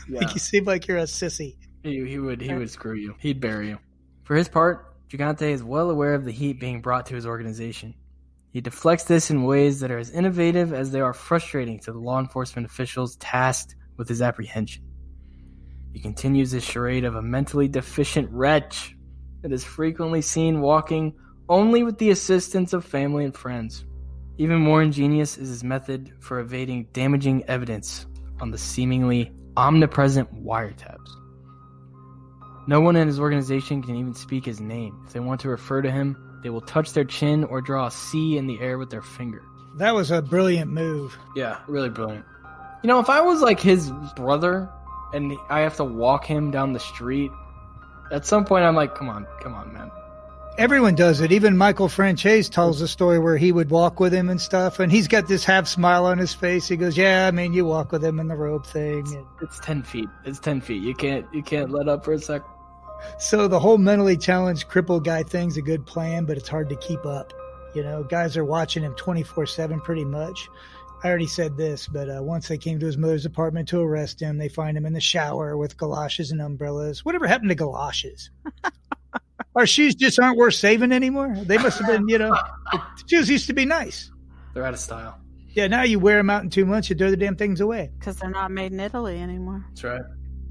Yeah. Make you seem like you're a sissy. He would screw you. He'd bury you. For his part, Gigante is well aware of the heat being brought to his organization. He deflects this in ways that are as innovative as they are frustrating to the law enforcement officials tasked with his apprehension. He continues his charade of a mentally deficient wretch that is frequently seen walking only with the assistance of family and friends. Even more ingenious is his method for evading damaging evidence on the seemingly omnipresent wiretaps. No one in his organization can even speak his name. If they want to refer to him, they will touch their chin or draw a C in the air with their finger. That was a brilliant move. Yeah, really brilliant. You know, if I was like his brother and I have to walk him down the street, at some point I'm like, come on, man. Everyone does it. Even Michael Franchese tells a story where he would walk with him and stuff, and he's got this half smile on his face. He goes, yeah, I mean, you walk with him in the rope thing. It's 10 feet. It's 10 feet. You can't let up for a sec. So the whole mentally challenged crippled guy thing's a good plan, but it's hard to keep up. You know, guys are watching him 24/7 pretty much. I already said this, but once they came to his mother's apartment to arrest him, they find him in the shower with galoshes and umbrellas. Whatever happened to galoshes? Our shoes just aren't worth saving anymore. They must have been, the shoes used to be nice. They're out of style. Yeah, now you wear them out in 2 months, you throw the damn things away. Because they're not made in Italy anymore. That's right.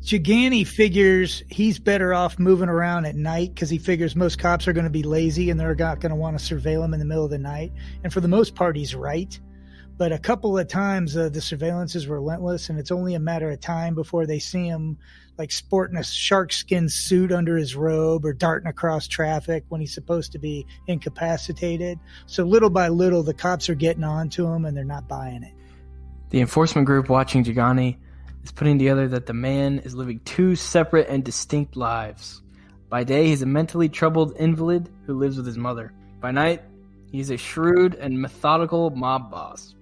Gigante figures he's better off moving around at night because he figures most cops are going to be lazy and they're not going to want to surveil him in the middle of the night. And for the most part, he's right. But a couple of times the surveillance is relentless, and it's only a matter of time before they see him like sporting a sharkskin suit under his robe or darting across traffic when he's supposed to be incapacitated. So little by little, the cops are getting on to him, and they're not buying it. The enforcement group watching Gigante is putting together that the man is living two separate and distinct lives. By day, he's a mentally troubled invalid who lives with his mother. By night, he's a shrewd and methodical mob boss.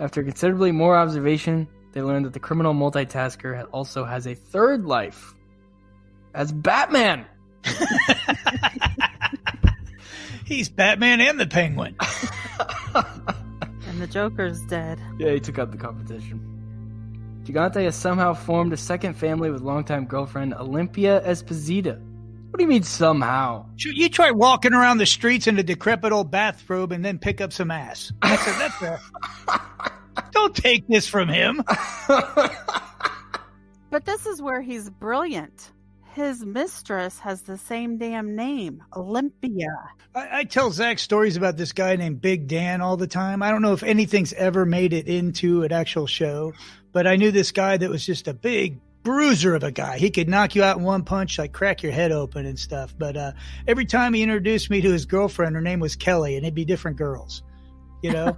After considerably more observation, they learned that the criminal multitasker also has a third life as Batman. He's Batman and the Penguin. And the Joker's dead. Yeah, he took out the competition. Gigante has somehow formed a second family with longtime girlfriend Olympia Esposito. What do you mean somehow? You try walking around the streets in a decrepit old bathrobe and then pick up some ass. Don't take this from him. But this is where he's brilliant. His mistress has the same damn name, Olympia. I tell Zach stories about this guy named Big Dan all the time. I don't know if anything's ever made it into an actual show, but I knew this guy that was just a big bruiser of a guy. He could knock you out in one punch, like crack your head open and stuff. But every time he introduced me to his girlfriend, her name was Kelly, and it'd be different girls. You know,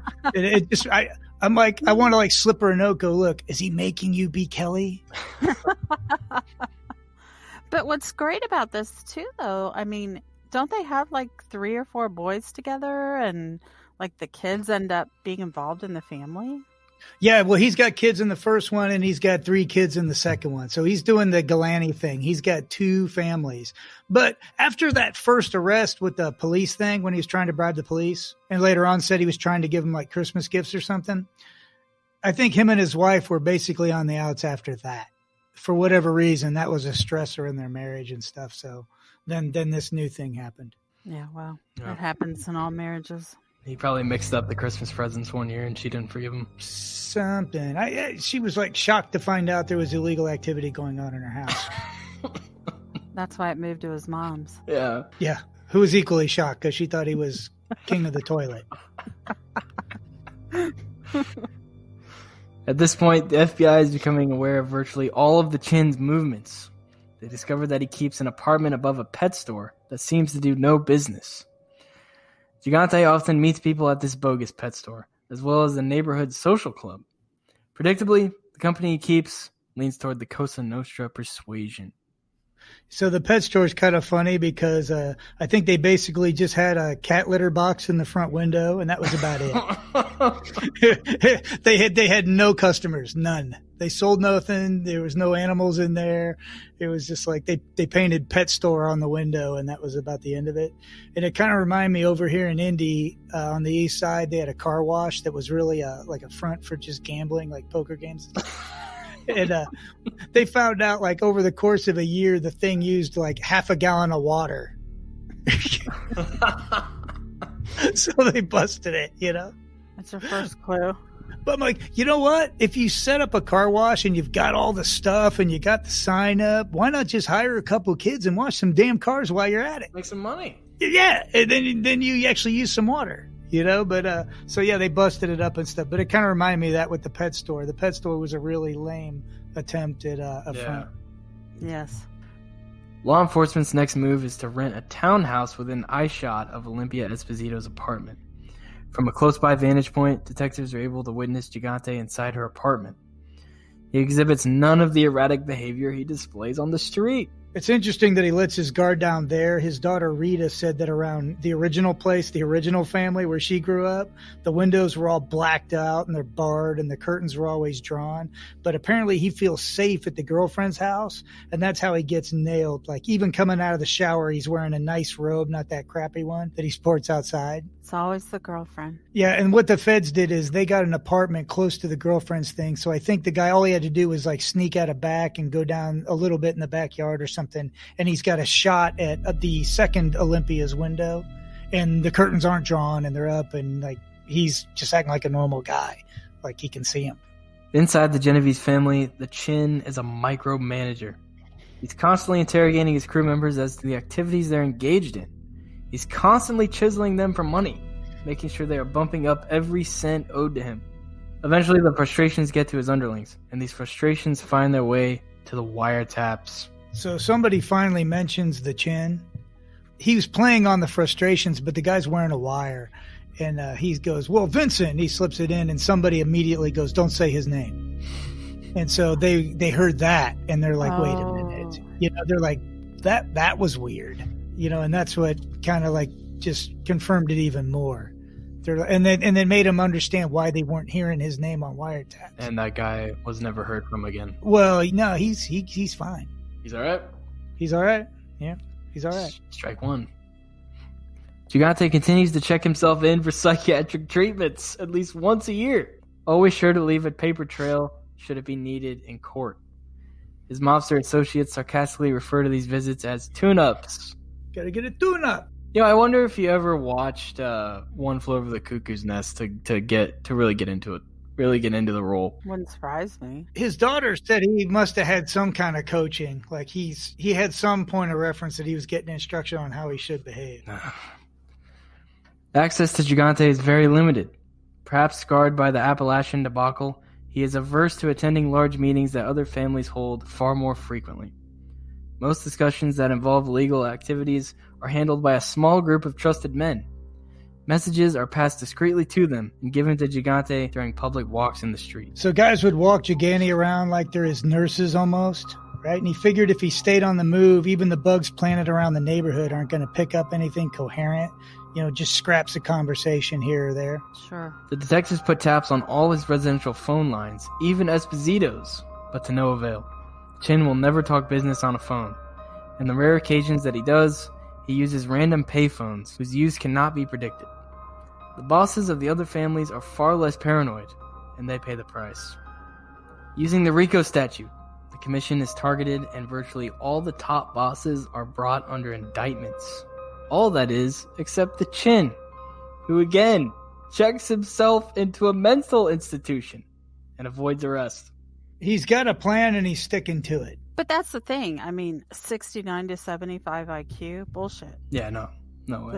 I'm like, I want to like slip her a note. Go, look, is he making you be Kelly? But what's great about this too, though, I mean, don't they have like 3 or 4 boys together, and like the kids end up being involved in the family? Yeah, well, he's got kids in the first one, and he's got 3 kids in the second one. So he's doing the Galante thing. He's got 2 families. But after that first arrest with the police thing, when he was trying to bribe the police, and later on said he was trying to give them like Christmas gifts or something, I think him and his wife were basically on the outs after that. For whatever reason, that was a stressor in their marriage and stuff. So then this new thing happened. Yeah, well, Yeah. it happens in all marriages. He probably mixed up the Christmas presents one year and she didn't forgive him. Something. She was like shocked to find out there was illegal activity going on in her house. That's why it moved to his mom's. Yeah. Yeah. Who was equally shocked because she thought he was king of the toilet. At this point, the FBI is becoming aware of virtually all of the Chin's movements. They discover that he keeps an apartment above a pet store that seems to do no business. Gigante often meets people at this bogus pet store, as well as the neighborhood social club. Predictably, the company he keeps leans toward the Cosa Nostra persuasion. So the pet store is kind of funny because I think they basically just had a cat litter box in the front window, and that was about it. They had no customers, none. They sold nothing. There was no animals in there. It was just like they painted pet store on the window, and that was about the end of it. And it kind of reminded me over here in Indy on the east side, they had a car wash that was really like a front for just gambling, like poker games. And they found out like over the course of a year, the thing used like half a gallon of water. So they busted it, you know. That's your first clue. But I'm like, you know what? If you set up a car wash and you've got all the stuff and you got the sign up, why not just hire a couple of kids and wash some damn cars while you're at it? Make some money. Yeah, and then you actually use some water. You know, but so yeah, they busted it up and stuff. But it kind of reminded me of that with the pet store. The pet store was a really lame attempt at a front. Yes. Law enforcement's next move is to rent a townhouse within eyeshot of Olympia Esposito's apartment. From a close-by vantage point, detectives are able to witness Gigante inside her apartment. He exhibits none of the erratic behavior he displays on the street. It's interesting that he lets his guard down there. His daughter Rita said that around the original place, the original family where she grew up, the windows were all blacked out and they're barred and the curtains were always drawn. But apparently he feels safe at the girlfriend's house, and that's how he gets nailed. Like even coming out of the shower, he's wearing a nice robe, not that crappy one that he sports outside. It's always the girlfriend. Yeah, and what the feds did is they got an apartment close to the girlfriend's thing. So I think the guy, all he had to do was like sneak out of back and go down a little bit in the backyard or something. And he's got a shot at the second Olympia's window, and the curtains aren't drawn and they're up, and like he's just acting like a normal guy, like he can see him. Inside the Genovese family, the Chin is a micromanager. He's constantly interrogating his crew members as to the activities they're engaged in. He's constantly chiseling them for money, making sure they are bumping up every cent owed to him. Eventually, the frustrations get to his underlings, and these frustrations find their way to the wiretaps. So somebody finally mentions the Chin. He was playing on the frustrations, but the guy's wearing a wire. And he goes, well, Vincent, he slips it in, and somebody immediately goes, don't say his name. And so they heard that, and they're like, wait a minute. You know, they're like, that was weird. You know, and that's what kind of like just confirmed it even more. And then made him understand why they weren't hearing his name on wiretaps. And that guy was never heard from again. Well, no, he's fine. He's all right? He's all right. Yeah, he's all right. Strike one. Gigante continues to check himself in for psychiatric treatments at least once a year. Always sure to leave a paper trail should it be needed in court. His mobster associates sarcastically refer to these visits as tune-ups. Gotta get a tune-up. You know, I wonder if you ever watched One Flew Over the Cuckoo's Nest to really get into it. Really get into the role. Wouldn't surprise me. His daughter said he must have had some kind of coaching. Like he had some point of reference that he was getting instruction on how he should behave. Access to Gigante is very limited. Perhaps scarred by the Appalachian debacle, he is averse to attending large meetings that other families hold far more frequently. Most discussions that involve illegal activities are handled by a small group of trusted men. Messages are passed discreetly to them and given to Gigante during public walks in the street. So guys would walk Gigante around like they're his nurses almost, right? And he figured if he stayed on the move, even the bugs planted around the neighborhood aren't going to pick up anything coherent. You know, just scraps of conversation here or there. Sure. The detectives put taps on all his residential phone lines, even Esposito's, but to no avail. Chin will never talk business on a phone. In the rare occasions that he does, he uses random payphones whose use cannot be predicted. The bosses of the other families are far less paranoid, and they pay the price. Using the RICO statute, the commission is targeted and virtually all the top bosses are brought under indictments. All that is, except the Chin. who again checks himself into a mental institution and avoids arrest. He's got a plan and he's sticking to it. But that's the thing. I mean, 69 to 75 IQ, bullshit. Yeah, no way.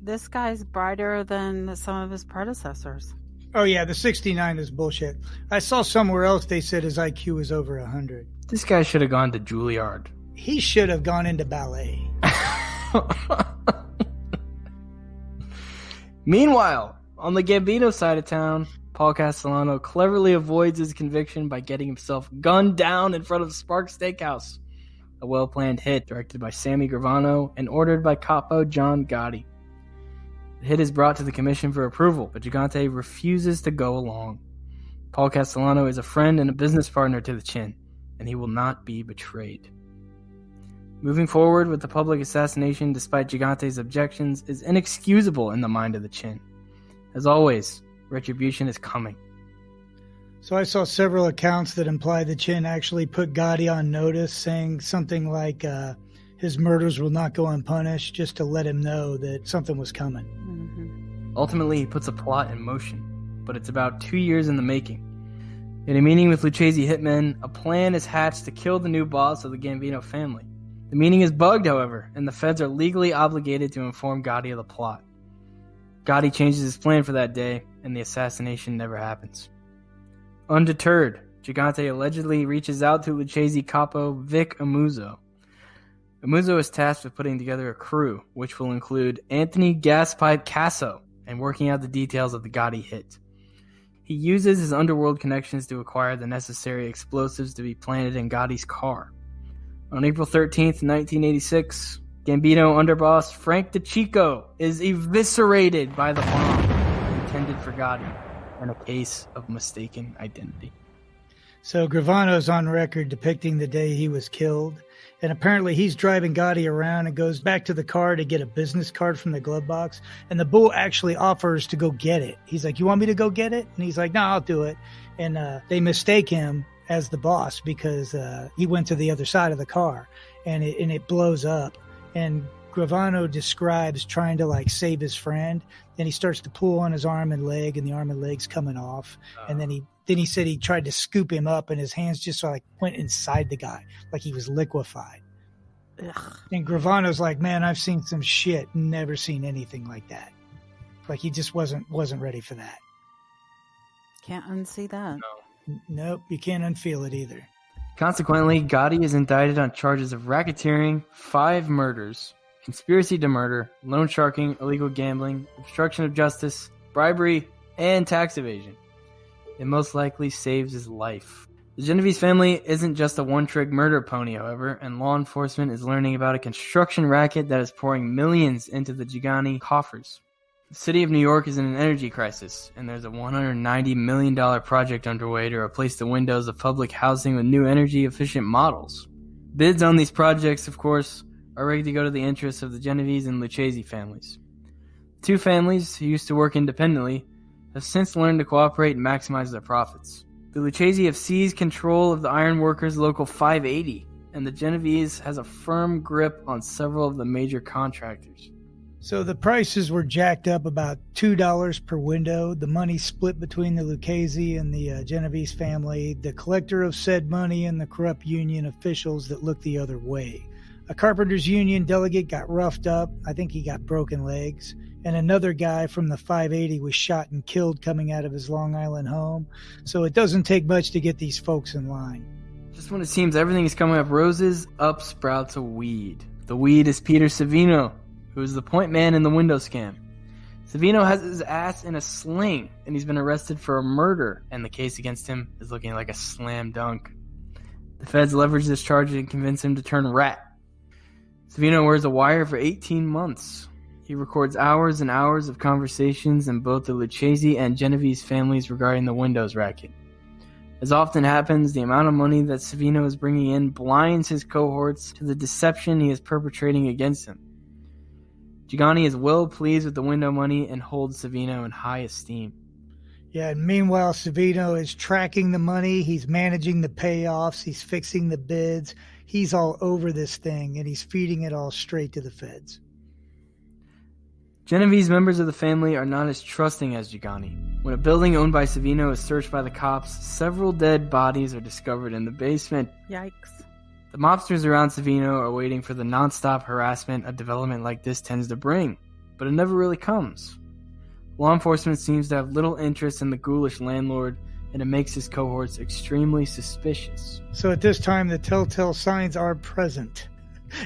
This guy's brighter than some of his predecessors. Oh yeah, the 69 is bullshit. I saw somewhere else they said his IQ was over 100. This guy should have gone to Juilliard. He should have gone into ballet. Meanwhile, on the Gambino side of town, Paul Castellano cleverly avoids his conviction by getting himself gunned down in front of Sparks Steakhouse, a well-planned hit directed by Sammy Gravano and ordered by Capo John Gotti. The hit is brought to the commission for approval, but Gigante refuses to go along. Paul Castellano is a friend and a business partner to the Chin, and he will not be betrayed. Moving forward with the public assassination despite Gigante's objections is inexcusable in the mind of the Chin. As always, retribution is coming. So I saw several accounts that imply the Chin actually put Gotti on notice, saying something like his murders will not go unpunished, just to let him know that something was coming. Mm-hmm. Ultimately, he puts a plot in motion, but it's about 2 years in the making. In a meeting with Lucchese hitmen, a plan is hatched to kill the new boss of the Gambino family. The meeting is bugged, however, and the feds are legally obligated to inform Gotti of the plot. Gotti changes his plan for that day, and the assassination never happens. Undeterred, Gigante allegedly reaches out to Lucchese capo Vic Amuzzo. Amuzzo is tasked with putting together a crew, which will include Anthony Gaspipe Casso, and working out the details of the Gotti hit. He uses his underworld connections to acquire the necessary explosives to be planted in Gotti's car. On April 13th, 1986, Gambino underboss Frank DeChico is eviscerated by the bomb intended for Gotti in a case of mistaken identity. So Gravano's on record depicting the day he was killed, and apparently he's driving Gotti around and goes back to the car to get a business card from the glove box, and the bull actually offers to go get it. He's like, "You want me to go get it?" And he's like, "No, I'll do it." And they mistake him as the boss because he went to the other side of the car, and it blows up. And Gravano describes trying to like save his friend, and he starts to pull on his arm and leg, and the arm and leg's coming off. And then he said he tried to scoop him up, and his hands just like went inside the guy, like he was liquefied. Ugh. And Gravano's like, "Man, I've seen some shit, never seen anything like that." Like he just wasn't ready for that. Can't unsee that. Nope, you can't unfeel it either. Consequently, Gotti is indicted on charges of racketeering, 5 murders, conspiracy to murder, loan sharking, illegal gambling, obstruction of justice, bribery, and tax evasion. It most likely saves his life. The Genovese family isn't just a one-trick murder pony, however, and law enforcement is learning about a construction racket that is pouring millions into the Gigante coffers. The city of New York is in an energy crisis, and there's a $190 million project underway to replace the windows of public housing with new energy-efficient models. Bids on these projects, of course, are ready to go to the interests of the Genovese and Lucchese families. The two families, who used to work independently, have since learned to cooperate and maximize their profits. The Lucchese have seized control of the ironworkers Local 580, and the Genovese has a firm grip on several of the major contractors. So the prices were jacked up about $2 per window. The money split between the Lucchese and the Genovese family, the collector of said money, and the corrupt union officials that looked the other way. A carpenters union delegate got roughed up. I think he got broken legs. And another guy from the 580 was shot and killed coming out of his Long Island home. So it doesn't take much to get these folks in line. Just when it seems everything is coming up roses, up sprouts a weed. The weed is Peter Savino, who is the point man in the window scam. Savino has his ass in a sling, and he's been arrested for a murder, and the case against him is looking like a slam dunk. The feds leverage this charge and convince him to turn rat. Savino wears a wire for 18 months. He records hours and hours of conversations in both the Lucchese and Genovese families regarding the windows racket. As often happens, the amount of money that Savino is bringing in blinds his cohorts to the deception he is perpetrating against him. Gigante is well pleased with the window money and holds Savino in high esteem. Yeah, and meanwhile, Savino is tracking the money. He's managing the payoffs. He's fixing the bids. He's all over this thing, and he's feeding it all straight to the feds. Genevieve's members of the family are not as trusting as Gigante. When a building owned by Savino is searched by the cops, several dead bodies are discovered in the basement. Yikes. The mobsters around Savino are waiting for the non-stop harassment a development like this tends to bring, but it never really comes. Law enforcement seems to have little interest in the ghoulish landlord, and it makes his cohorts extremely suspicious. So at this time, the telltale signs are present.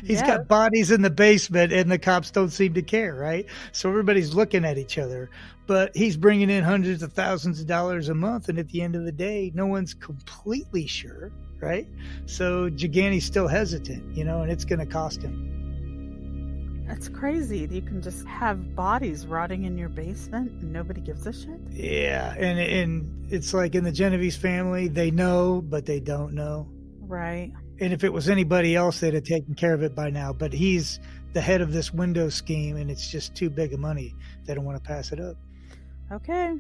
He's got bodies in the basement, and the cops don't seem to care, right? So everybody's looking at each other. But he's bringing in hundreds of thousands of dollars a month, and at the end of the day, no one's completely sure, right? So Gigante's still hesitant, and it's going to cost him. That's crazy. You can just have bodies rotting in your basement and nobody gives a shit. Yeah, and it's like in the Genovese family, they know, but they don't know. Right. And if it was anybody else, they'd have taken care of it by now. But he's the head of this window scheme, and it's just too big of money. They don't want to pass it up. Okay.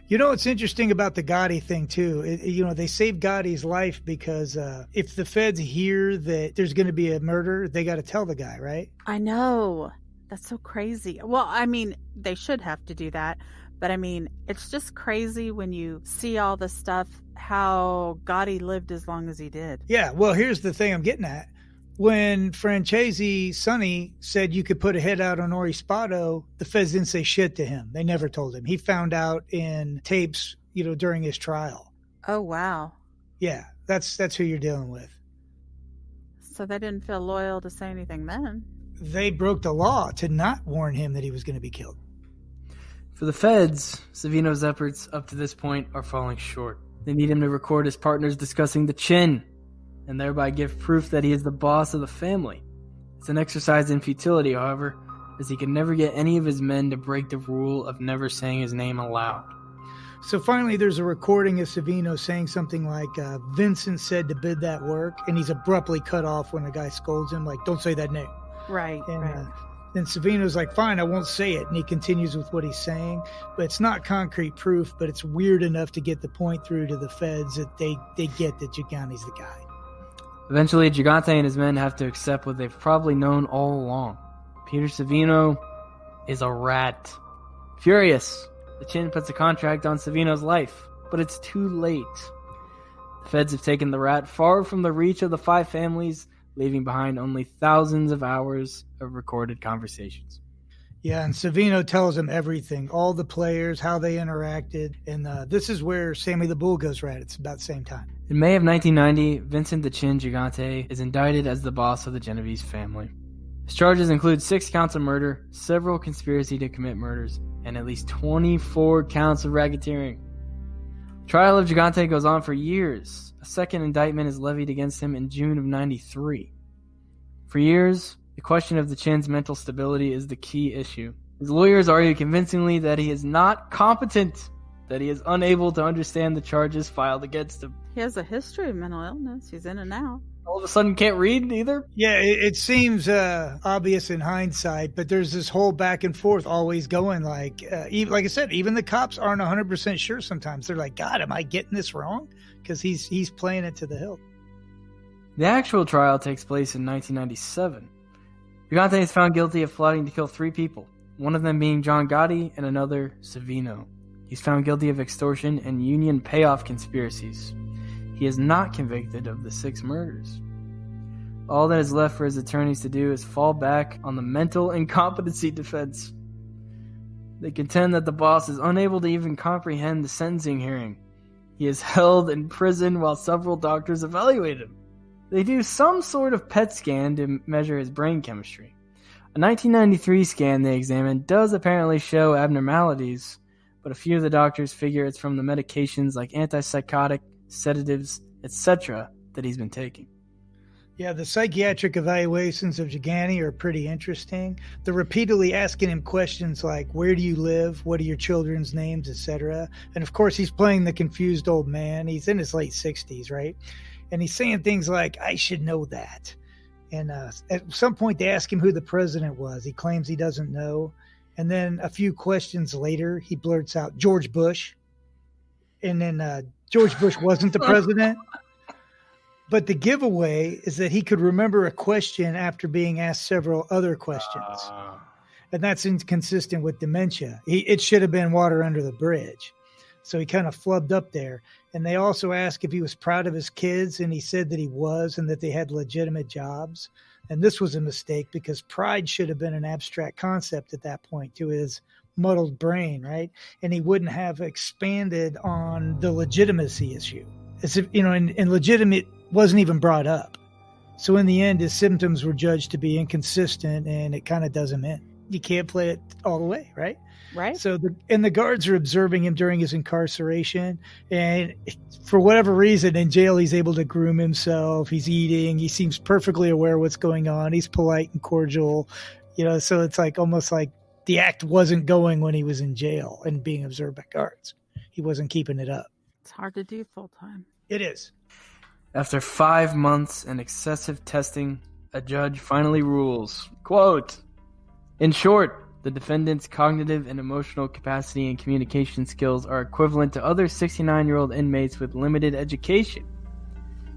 What's interesting about the Gotti thing, too? They saved Gotti's life because if the feds hear that there's going to be a murder, they got to tell the guy, right? I know. That's so crazy. Well, I mean, they should have to do that. But I mean, it's just crazy when you see all this stuff, how Gotti lived as long as he did. Yeah, well, here's the thing I'm getting at. When Francesi, Sonny, said you could put a head out on Ori Spado, the feds didn't say shit to him. They never told him. He found out in tapes, during his trial. Oh, wow. Yeah, that's who you're dealing with. So they didn't feel loyal to say anything then. They broke the law to not warn him that he was going to be killed. For the feds, Savino's efforts up to this point are falling short. They need him to record his partners discussing the chin, and thereby give proof that he is the boss of the family. It's an exercise in futility, however, as he can never get any of his men to break the rule of never saying his name aloud. So finally, there's a recording of Savino saying something like, Vincent said to bid that work, and he's abruptly cut off when a guy scolds him, like, don't say that name. Right, and, right. Then Savino's like, fine, I won't say it. And he continues with what he's saying. But it's not concrete proof, but it's weird enough to get the point through to the feds that they get that Gigante's the guy. Eventually, Gigante and his men have to accept what they've probably known all along. Peter Savino is a rat. Furious, the Chin puts a contract on Savino's life, but it's too late. The feds have taken the rat far from the reach of the five families, leaving behind only thousands of hours of recorded conversations. Yeah, and Savino tells him everything, all the players, how they interacted, and this is where Sammy the Bull goes rat. It's about the same time. In May of 1990, Vincent the Chin Gigante is indicted as the boss of the Genovese family. His charges include 6 counts of murder, several conspiracy to commit murders, and at least 24 counts of racketeering. The trial of Gigante goes on for years. A second indictment is levied against him in June of 93. For years, the question of the Chin's mental stability is the key issue. His lawyers argue convincingly that he is not competent, that he is unable to understand the charges filed against him. He has a history of mental illness. He's in and out. All of a sudden can't read either? Yeah, it seems obvious in hindsight, but there's this whole back and forth always going. Like I said, even the cops aren't 100% sure sometimes. They're like, God, am I getting this wrong? Because he's playing it to the hilt. The actual trial takes place in 1997. Gigante is found guilty of plotting to kill 3 people, one of them being John Gotti and another Savino. He's found guilty of extortion and union payoff conspiracies. He is not convicted of the 6 murders. All that is left for his attorneys to do is fall back on the mental incompetency defense. They contend that the boss is unable to even comprehend the sentencing hearing. He is held in prison while several doctors evaluate him. They do some sort of PET scan to measure his brain chemistry. A 1993 scan they examined does apparently show abnormalities, but a few of the doctors figure it's from the medications like antipsychotic, sedatives, etc. that he's been taking. Yeah, the psychiatric evaluations of Gigante are pretty interesting. They're repeatedly asking him questions like, where do you live? What are your children's names, etc.? And of course, he's playing the confused old man. He's in his late 60s, right? And he's saying things like, I should know that. And at some point, they ask him who the president was. He claims he doesn't know. And then a few questions later, he blurts out, George Bush. And then George Bush wasn't the president. But the giveaway is that he could remember a question after being asked several other questions. And that's inconsistent with dementia. It should have been water under the bridge. So he kind of flubbed up there. And they also asked if he was proud of his kids, and he said that he was, and that they had legitimate jobs. And this was a mistake, because pride should have been an abstract concept at that point to his muddled brain, right? And he wouldn't have expanded on the legitimacy issue. As if, and legitimate wasn't even brought up. So in the end, his symptoms were judged to be inconsistent, and it kind of does him in. You can't play it all the way, right? Right. So the guards are observing him during his incarceration, and for whatever reason in jail, he's able to groom himself. He's eating. He seems perfectly aware of what's going on. He's polite and cordial, so it's like almost like the act wasn't going when he was in jail and being observed by guards. He wasn't keeping it up. It's hard to do full time. It is. After 5 months and excessive testing, a judge finally rules, quote, "In short, the defendant's cognitive and emotional capacity and communication skills are equivalent to other 69-year-old inmates with limited education.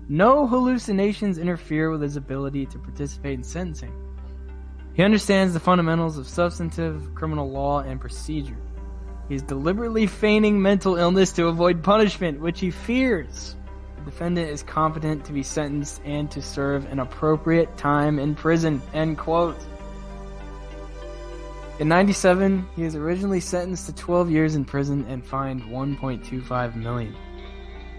No hallucinations interfere with his ability to participate in sentencing. He understands the fundamentals of substantive criminal law and procedure. He is deliberately feigning mental illness to avoid punishment, which he fears. The defendant is competent to be sentenced and to serve an appropriate time in prison," end quote. In 1997, he was originally sentenced to 12 years in prison and fined $1.25 million.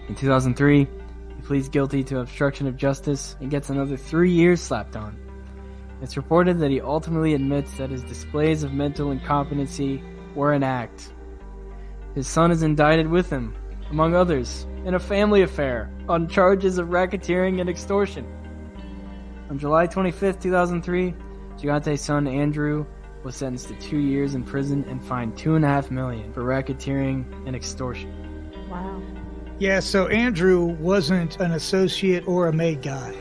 In 2003, he pleads guilty to obstruction of justice and gets another 3 years slapped on. It's reported that he ultimately admits that his displays of mental incompetency were an act. His son is indicted with him, among others, in a family affair on charges of racketeering and extortion. On July 25, 2003, Gigante's son Andrew was sentenced to 2 years in prison and fined $2.5 million for racketeering and extortion. Wow. Yeah, so Andrew wasn't an associate or a made guy.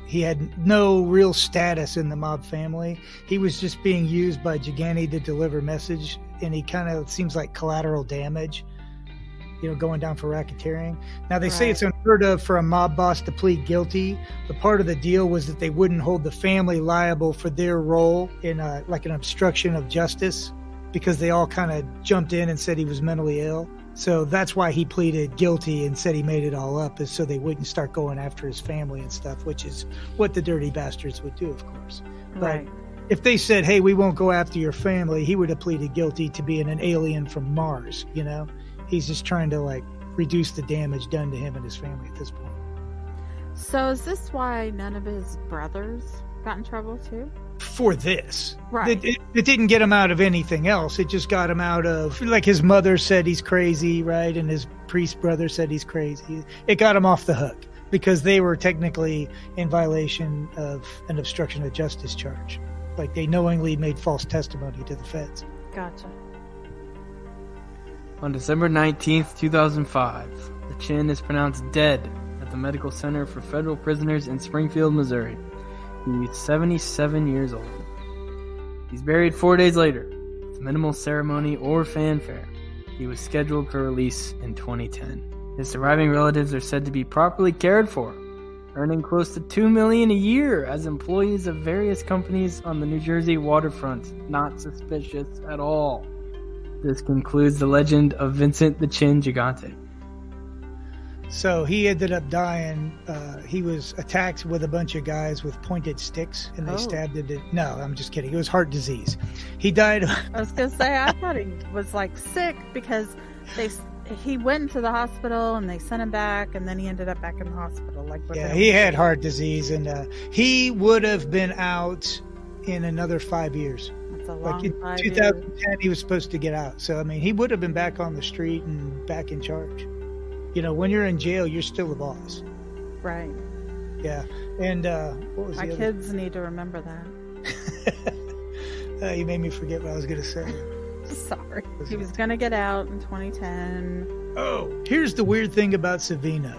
He had no real status in the mob family. He was just being used by Gigante to deliver message, and he kind of seems like collateral damage, going down for racketeering. Now, they say it's unheard of for a mob boss to plead guilty, but part of the deal was that they wouldn't hold the family liable for their role in like an obstruction of justice, because they all kind of jumped in and said he was mentally ill. So that's why he pleaded guilty and said he made it all up, is so they wouldn't start going after his family and stuff, which is what the dirty bastards would do, of course. Right. But if they said, hey, we won't go after your family, he would have pleaded guilty to being an alien from Mars, He's just trying to reduce the damage done to him and his family at this point. So is this why none of his brothers got in trouble too? For this. Right. It didn't get him out of anything else. It just got him out of, his mother said he's crazy, right? And his priest brother said he's crazy. It got him off the hook because they were technically in violation of an obstruction of justice charge. They knowingly made false testimony to the feds. Gotcha. On December 19th, 2005, the Chin is pronounced dead at the Medical Center for Federal Prisoners in Springfield, Missouri. He's 77 years old. He's buried 4 days later, with minimal ceremony or fanfare. He was scheduled for release in 2010. His surviving relatives are said to be properly cared for, earning close to $2 million a year as employees of various companies on the New Jersey waterfront. Not suspicious at all. This concludes the legend of Vincent the Chin Gigante. So he ended up dying. He was attacked with a bunch of guys with pointed sticks, and they stabbed him. No, I'm just kidding. It was heart disease. He died. I was going to say, I thought he was sick because he went to the hospital and they sent him back, and then he ended up back in the hospital. He had heart disease, and he would have been out in another 5 years. That's a long in 5 2010, years. he was supposed to get out. So, he would have been back on the street and back in charge. When you're in jail, you're still the boss. Right. Yeah. And what was My the other? kids need to remember that. You made me forget what I was going to say. Sorry. He was going to get out in 2010. Oh, here's the weird thing about Savino.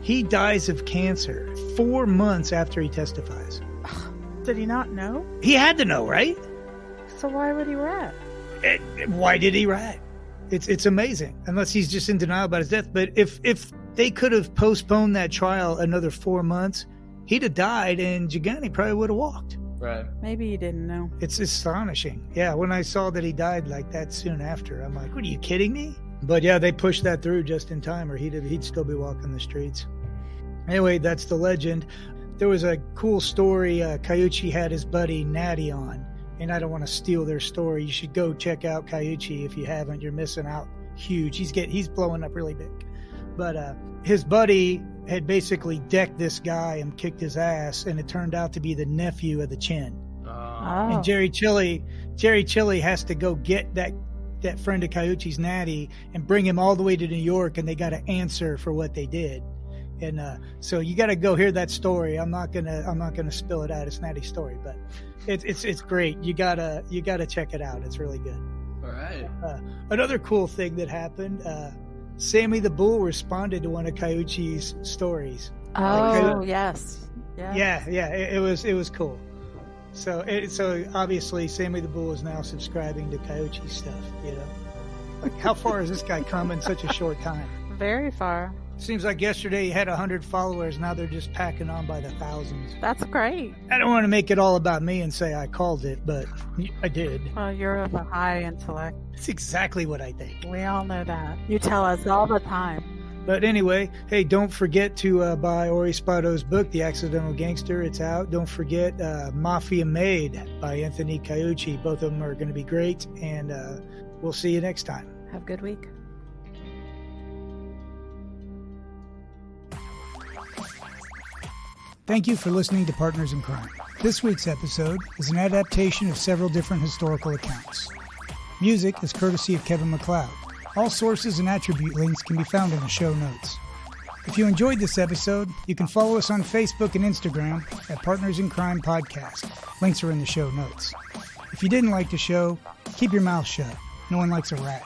He dies of cancer 4 months after he testifies. Did he not know? He had to know, right? So why would he rat? Why did he rat? It's amazing, unless he's just in denial about his death. But if they could have postponed that trial another 4 months, he'd have died, and Gigante probably would have walked. Right. Maybe you didn't know. It's astonishing. Yeah, when I saw that he died like that soon after, I'm like, what, are you kidding me? But yeah, they pushed that through just in time, or he'd still be walking the streets. Anyway, that's the legend. There was a cool story. Caucci had his buddy Natty on, and I don't want to steal their story. You should go check out Caucci if you haven't. You're missing out huge. He's blowing up really big. But his buddy had basically decked this guy and kicked his ass, and it turned out to be the nephew of the Chin. And Jerry Chili has to go get that friend of Caucci's, Natty, and bring him all the way to New York, and they got to answer for what they did. And so you got to go hear that story. I'm not gonna spill it out. It's Natty's story, but it's great. You gotta check it out. It's really good. All right. Another cool thing that happened. Sammy the Bull responded to one of Caucci's stories. Oh, yes. Yeah. It was cool. So obviously Sammy the Bull is now subscribing to Caucci's stuff. You know, like how far has this guy come in such a short time? Very far. Seems like yesterday he had 100 followers. Now they're just packing on by the thousands. That's great. I don't want to make it all about me and say I called it, but I did. Well, you're of a high intellect. It's exactly what I think. We all know that. You tell us all the time. But anyway, hey, don't forget to buy Orlando Spado's book, The Accidental Gangster. It's out. Don't forget Mafia Made by Anthony Caucci. Both of them are going to be great, and we'll see you next time. Have a good week. Thank you for listening to Partners in Crime. This week's episode is an adaptation of several different historical accounts. Music is courtesy of Kevin MacLeod. All sources and attribute links can be found in the show notes. If you enjoyed this episode, you can follow us on Facebook and Instagram at Partners in Crime Podcast. Links are in the show notes. If you didn't like the show, keep your mouth shut. No one likes a rat.